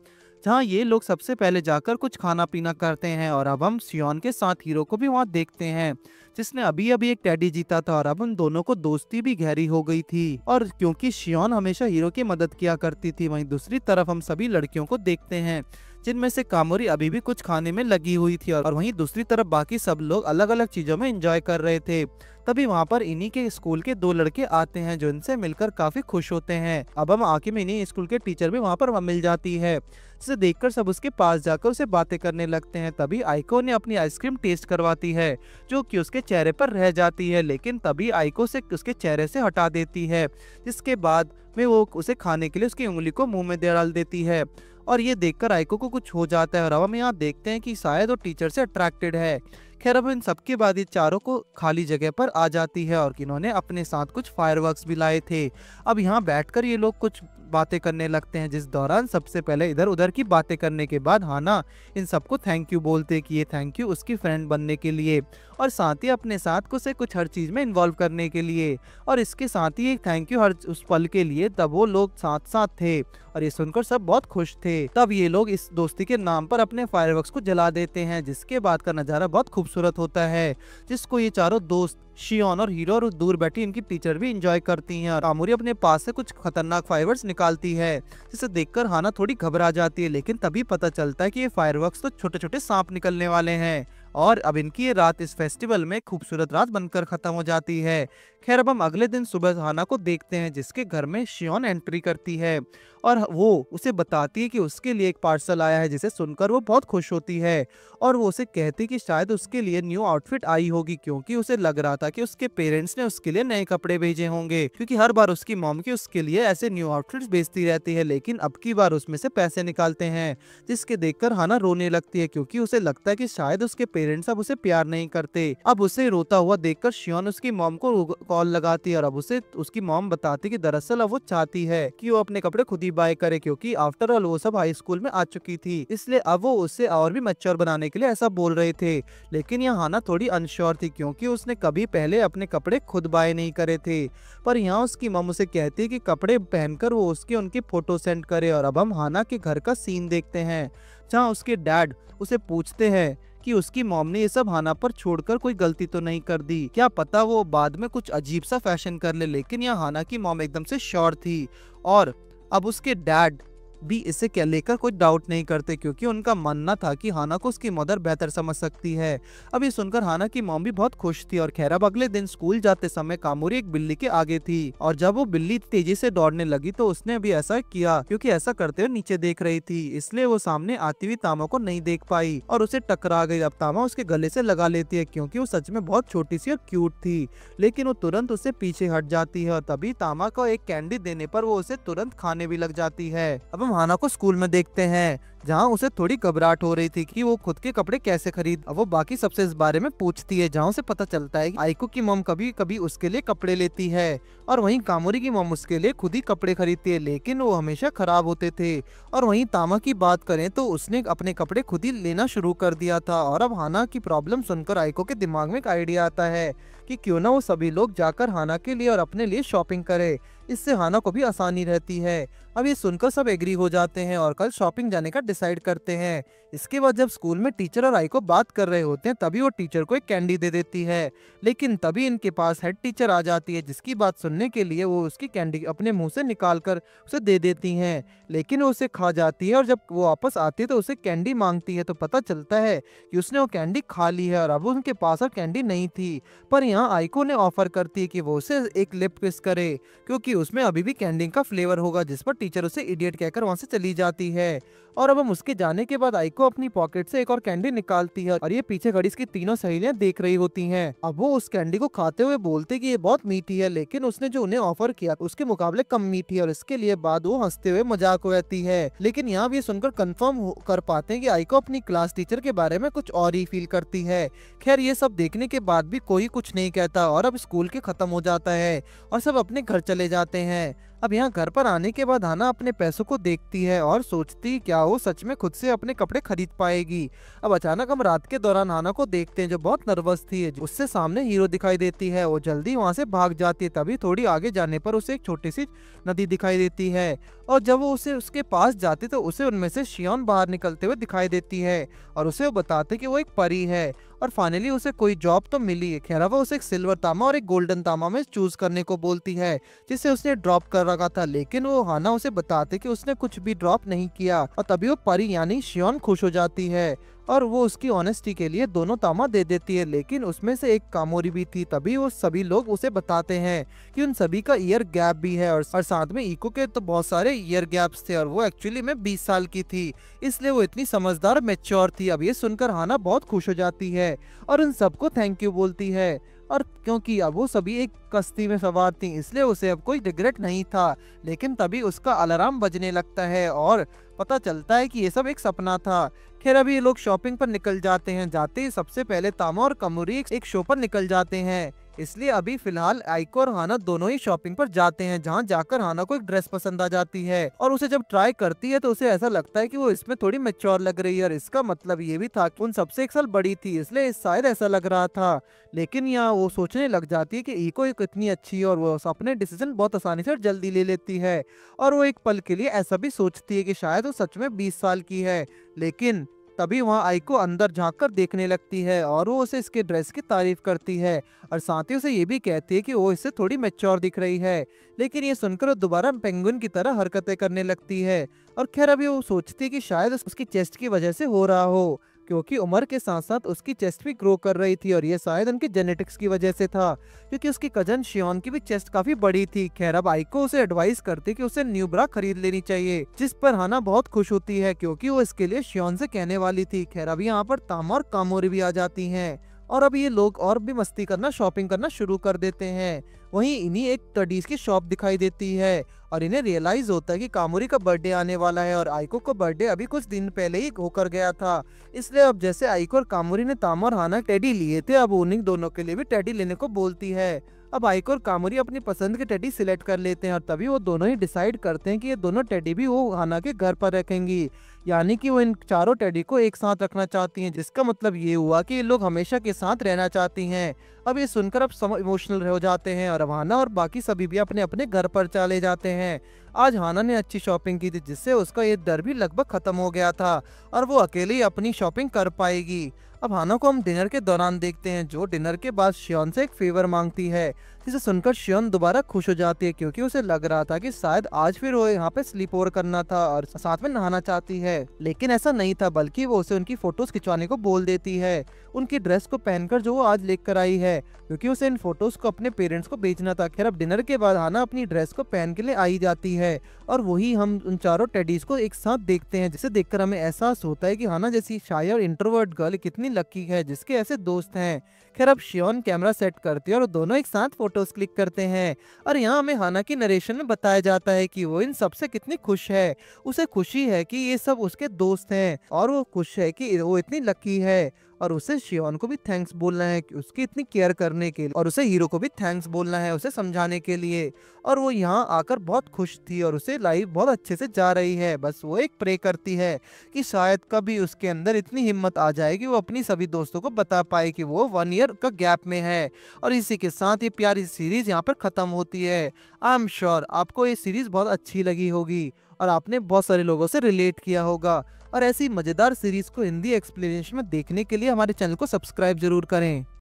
जहाँ ये लोग सबसे पहले जाकर कुछ खाना पीना करते हैं। और अब हम शियोन के साथ हीरो को भी वहाँ देखते हैं जिसने अभी अभी एक टेडी जीता था और अब उन दोनों को दोस्ती भी गहरी हो गई थी। और क्योंकि शियोन हमेशा हीरो की मदद किया करती थी वहीं दूसरी तरफ हम सभी लड़कियों को देखते हैं जिनमें से कामोरी अभी भी कुछ खाने में लगी हुई थी और वहीं दूसरी तरफ बाकी सब लोग अलग अलग चीजों में एंजॉय कर रहे थे। तभी वहाँ पर इन्हीं के स्कूल के दो लड़के आते हैं जो इनसे मिलकर काफी खुश होते हैं। अब हम आखिर में इन्हीं स्कूल के टीचर भी वहाँ पर मिल जाती है जिसे देखकर सब उसके पास जाकर उसे बातें करने लगते हैं। तभी आइको ने अपनी आइसक्रीम टेस्ट करवाती है जो कि उसके चेहरे पर रह जाती है लेकिन तभी आइको से उसके चेहरे से हटा देती है जिसके बाद में वो उसे खाने के लिए उसकी उंगली को मुंह में डाल देती है। और ये देखकर आइको को कुछ हो जाता है और अब हम यहाँ देखते हैं कि शायद वो टीचर से अट्रैक्टेड है। खैर अब इन सबके बाद ये चारों को खाली जगह पर आ जाती है और इन्होंने अपने साथ कुछ फायरवर्क्स भी लाए थे। अब यहाँ बैठकर ये लोग कुछ बातें करने लगते हैं जिस दौरान सबसे पहले इधर उधर की बातें करने के बाद हाना इन सबको थैंक यू बोलते कि ये थैंक यू उसकी फ्रेंड बनने के लिए और साथ ही अपने साथ उसे कुछ हर चीज में इन्वॉल्व करने के लिए और इसके साथ ही एक थैंक यू हर उस पल के लिए। तब वो लोग साथ साथ थे और ये सुनकर सब बहुत खुश थे। तब ये लोग इस दोस्ती के नाम पर अपने फायरवर्क्स को जला देते हैं जिसके बाद का नजारा बहुत खूबसूरत होता है जिसको ये चारों दोस्त शियोन और हीरो और दूर बैठी इनकी टीचर भी एंजॉय करती हैं। और कामोरी अपने पास से कुछ खतरनाक फायरवर्क्स निकालती है जिसे देखकर हाना थोड़ी घबरा जाती है लेकिन तभी पता चलता है कि ये फायरवर्क्स तो छोटे छोटे सांप निकलने वाले हैं और अब इनकी ये रात इस फेस्टिवल में खूबसूरत रात बनकर खत्म हो जाती है। खैर अब हम अगले दिन सुबह हाना को देखते हैं जिसके घर में शियोन एंट्री करती है और वो उसे बताती है कि उसके लिए एक पार्सल आया है जिसे सुनकर वो बहुत खुश होती है और वो उसे कहती है कि शायद उसके लिए न्यू आउटफिट आई होगी क्योंकि उसे लग रहा था कि उसके पेरेंट्स ने उसके लिए नए कपड़े भेजे होंगे क्योंकि हर बार उसकी मॉम की उसके लिए ऐसे न्यू आउटफिट्स भेजती रहती है लेकिन अब की बार उसमें से पैसे निकालते हैं जिसके देखकर हाना रोने लगती है क्योंकि उसे लगता है कि शायद उसके पेरेंट्स अब उसे प्यार नहीं करते। अब उसे रोता हुआ देखकर शियोन उसकी मॉम को कॉल लगाती है और अब उसे उसकी मॉम बताती कि दरअसल अब वो चाहती है कि वो अपने कपड़े खुद ही बाय करे, क्योंकि आफ्टर ऑल वो सब हाई स्कूल में आ चुकी थी, इसलिए अब वो उससे और भी मैच्योर बनाने के लिए ऐसा बोल रहे थे। लेकिन यहाँ हाना थोड़ी अनश्योर थी, क्योंकि उसने कभी पहले अपने कपड़े खुद बाय नहीं करे थे। पर यहाँ उसकी मॉम उसे कहती है कि कपड़े पहनकर वो उसकी उनकी फोटो सेंड करे। और अब हम हाना के घर का सीन देखते हैं, जहाँ उसके डैड उसे पूछते हैं कि उसकी मॉम ने ये सब हाना पर छोड़कर कोई गलती तो नहीं कर दी, क्या पता वो बाद में कुछ अजीब सा फैशन कर ले। लेकिन यहाँ हाना की मॉम एकदम से श्योर थी, और अब उसके डैड भी इसे क्या लेकर कोई डाउट नहीं करते, क्योंकि उनका मानना था कि हाना को उसकी मदर बेहतर समझ सकती है। अब ये सुनकर हाना की मॉम भी बहुत खुश थी। और खैर अब अगले दिन स्कूल जाते समय कामोरी एक बिल्ली के आगे थी, और जब वो बिल्ली तेजी से दौड़ने लगी तो उसने भी ऐसा किया, क्योंकि ऐसा करते हुए नीचे देख रही थी, इसलिए वो सामने आती हुई तामा को नहीं देख पाई और उसे टकरा गई। अब तामा उसके गले से लगा लेती है, क्योंकि वो सच में बहुत छोटी सी और क्यूट थी, लेकिन वो तुरंत उससे पीछे हट जाती है। और तभी तामा को एक कैंडी देने पर वो उसे तुरंत खाने भी लग जाती है। अब हम हाना को स्कूल में देखते हैं, जहाँ उसे थोड़ी घबराहट हो रही थी कि वो खुद के कपड़े कैसे खरीद। अब वो बाकी सबसे इस बारे में पूछती है, जहाँ उसे पता चलता है कि आइको की मॉम कभी कभी उसके लिए कपड़े लेती है, और वहीं कामोरी की मॉम उसके लिए खुद ही कपड़े खरीदती है, लेकिन वो हमेशा खराब होते थे। और वहीं तामा की बात करें तो उसने अपने कपड़े खुद ही लेना शुरू कर दिया था। और अब हाना की प्रॉब्लम सुनकर आइको के दिमाग में एक आइडिया आता है कि क्यों ना वो सभी लोग जाकर हाना के लिए और अपने लिए शॉपिंग करे, इससे हाना को भी आसानी रहती है। अब ये सुनकर सब एग्री हो जाते हैं और कल शॉपिंग जाने का डिसाइड करते हैं। इसके बाद जब स्कूल में टीचर और आइको बात कर रहे होते हैं, तभी वो टीचर को एक कैंडी दे देती है, लेकिन तभी इनके पास हेड टीचर आ जाती है, जिसकी बात सुनने के लिए वो उसकी कैंडी अपने मुंह से निकाल कर उसे दे देती हैं, लेकिन वो उसे खा जाती है। और जब वो वापस आती है तो उसे कैंडी मांगती है, तो पता चलता है कि उसने वो कैंडी खा ली है और अब उनके पास और कैंडी नहीं थी। पर यहाँ आइको ने ऑफर करती है कि वो उसे एक लिप किस करे, क्योंकि उसमें अभी भी कैंडी का फ्लेवर होगा, जिस पर टीचर उसे इडियट कहकर वहां से चली जाती है। और अब हम उसके जाने के बाद आइको अपनी पॉकेट से एक और कैंडी निकालती है, और ये पीछे खड़ी इसकी तीनों सहेलियां देख रही होती हैं। अब वो उस कैंडी को खाते हुए बोलते कि ये बहुत मीठी है, लेकिन उसने जो उन्हें ऑफर किया उसके मुकाबले कम मीठी है, और इसके लिए बाद वो हंसते हुए मजाक उड़ाती है। लेकिन यहाँ भी सुनकर कंफर्म कर पाते हैं कि आइको अपनी क्लास टीचर के बारे में कुछ और ही फील करती है। खैर ये सब देखने के बाद भी कोई कुछ नहीं कहता, और अब स्कूल के खत्म हो जाता है और सब अपने घर चले जाते हैं। अब यहाँ घर पर आने के बाद हाना अपने पैसों को देखती है और सोचती क्या वो सच में खुद से अपने कपड़े खरीद पाएगी। अब अचानक हम रात के दौरान हाना को देखते हैं, जो बहुत नर्वस थी। उससे सामने हीरो दिखाई देती है, वो जल्दी वहाँ से भाग जाती है। तभी थोड़ी आगे जाने पर उसे एक छोटी सी नदी दिखाई देती है, और जब वो उसे उसके पास जाती तो उसे उनमें से शियोन बाहर निकलते हुए दिखाई देती है, और उसे वो बताते कि वो एक परी है। और फाइनली उसे कोई जॉब तो मिली है। खैर वो उसे एक सिल्वर तामा और एक गोल्डन तामा में चूज करने को बोलती है, जिसे उसने ड्रॉप कर रखा था, लेकिन वो हाना उसे बताते कि उसने कुछ भी ड्रॉप नहीं किया। और तभी वो परी यानी शियोन खुश हो जाती है और वो उसकी ऑनेस्टी के लिए दोनों तामा दे देती है, लेकिन उसमें से एक कामोरी भी थी। तभी वो सभी लोग उसे बताते हैं कि उन सभी का ईयर गैप भी है, और साथ में इको के तो बहुत सारे ईयर गैप्स थे, और वो एक्चुअली में 20 साल की थी, इसलिए वो इतनी समझदार मैच्योर थी। अब ये सुनकर हाना बहुत खुश हो जाती है और उन सबको थैंक यू बोलती है। और क्योंकि अब वो सभी एक कश्ती में सवार थी, इसलिए उसे अब कोई रिग्रेट नहीं था। लेकिन तभी उसका अलार्म बजने लगता है और पता चलता है कि ये सब एक सपना था। खैर अभी ये लोग शॉपिंग पर निकल जाते हैं। जाते ही सबसे पहले तामा और कामोरी एक शो पर निकल जाते हैं, इसलिए अभी फिलहाल आइको और हाना दोनों ही शॉपिंग पर जाते हैं, जहां जाकर हाना को एक ड्रेस पसंद आ जाती है और उसे जब ट्राई करती है तो उसे ऐसा लगता है कि वो इसमें थोड़ी मैच्योर लग रही है। और इसका मतलब ये भी था कि उन सबसे 1 साल बड़ी थी, इसलिए शायद ऐसा लग रहा था। लेकिन यहाँ वो सोचने लग जाती है कि इको एक इतनी अच्छी है और वो अपने डिसीजन बहुत आसानी से और जल्दी ले लेती है। और वो एक पल के लिए ऐसा भी सोचती है कि शायद वो सच में 20 साल की है। लेकिन तभी वहाँ आइको अंदर झांककर देखने लगती है और वो उसे इसके ड्रेस की तारीफ करती है और साथ ही उसे ये भी कहती है कि वो इससे थोड़ी मैच्योर दिख रही है। लेकिन ये सुनकर वो दोबारा पेंगुइन की तरह हरकतें करने लगती है। और खैर अभी वो सोचती है कि शायद उसकी चेस्ट की वजह से हो रहा हो, क्योंकि उम्र के साथ साथ उसकी चेस्ट भी ग्रो कर रही थी और ये शायद उनकी जेनेटिक्स की वजह से था, क्योंकि उसकी कजन शियोन की भी चेस्ट काफी बड़ी थी। खैर अब आइको उसे एडवाइस करती कि उसे न्यू ब्रा खरीद लेनी चाहिए, जिस पर हाना बहुत खुश होती है क्योंकि वो इसके लिए शियोन से कहने वाली थी। खैर अब यहाँ पर तामा और कामोरी भी आ जाती हैं और अब ये लोग और भी मस्ती करना, शॉपिंग करना शुरू कर देते हैं। वहीं इन्हीं एक टडीज की शॉप दिखाई देती है और इन्हें रियलाइज होता है कि कामोरी का बर्थडे आने वाला है और आइको का बर्थडे अभी कुछ दिन पहले ही होकर गया था। इसलिए अब जैसे आइको और कामोरी ने तामा और हाना टेडी लिए थे, अब उन्हीं दोनों के लिए भी टेडी लेने को बोलती है। अब आइको और कामोरी अपनी पसंद के टेडी सिलेक्ट कर लेते हैं और तभी वो दोनों ही डिसाइड करते हैं कि ये दोनों टेडी भी वो हाना के घर पर रखेंगी। यानी कि वो इन चारों टेडी को एक साथ रखना चाहती हैं, जिसका मतलब ये हुआ कि ये लोग हमेशा के साथ रहना चाहती हैं। अब ये सुनकर अब सब इमोशनल हो जाते हैं और अब हाना और बाकी सभी भी अपने अपने घर पर चले जाते हैं। आज हाना ने अच्छी शॉपिंग की थी, जिससे उसका ये डर भी लगभग खत्म हो गया था और वो अकेले ही अपनी शॉपिंग कर पाएगी। अब हाना को हम डिनर के दौरान देखते हैं, जो डिनर के बाद शियोन से एक फेवर मांगती है, जिसे सुनकर शियोन दोबारा खुश हो जाती है, क्योंकि उसे लग रहा था कि शायद आज फिर वो यहाँ पे स्लीप ओवर करना था और साथ में नहाना चाहती है। लेकिन ऐसा नहीं था, बल्कि वो उसे उनकी फोटोज खिंचवाने को बोल देती है, उनकी ड्रेस को पहनकर जो वो आज लेकर आई है, क्योंकि उसे इन फोटोज को अपने पेरेंट्स को भेजना था। खैर अब डिनर के बाद हाना अपनी ड्रेस को पहन के लिए आई जाती है और वही हम उन चारों टेडीज को एक साथ देखते हैं, जिसे देखकर हमें एहसास होता है कि हाना जैसी शाय और इंट्रोवर्ट गर्ल कितनी लकी है जिसके ऐसे दोस्त हैं। खैर अब शियोन कैमरा सेट करती है और दोनों एक साथ फोटोज क्लिक करते हैं और यहाँ हमें हाना की नरेशन में बताया जाता है कि वो इन सबसे कितनी खुश है। उसे खुशी है कि ये सब उसके दोस्त हैं और वो खुश है कि वो इतनी लकी है और उसे शियोन को भी थैंक्स बोलना है कि उसकी इतनी केयर करने के लिए, और उसे हीरो को भी थैंक्स बोलना है उसे समझाने के लिए। और वो यहाँ आकर बहुत खुश थी और उसे लाइफ बहुत अच्छे से जा रही है। बस वो एक प्रे करती है कि शायद कभी उसके अंदर इतनी हिम्मत आ जाए कि वो अपनी सभी दोस्तों को बता पाए कि वो 1 ईयर का गैप में है। और इसी के साथ ये प्यारी सीरीज यहाँ पर खत्म होती है। आई एम श्योर आपको ये सीरीज बहुत अच्छी लगी होगी और आपने बहुत सारे लोगों से रिलेट किया होगा। और ऐसी मजेदार सीरीज को हिंदी एक्सप्लेनेशन में देखने के लिए हमारे चैनल को सब्सक्राइब जरूर करें।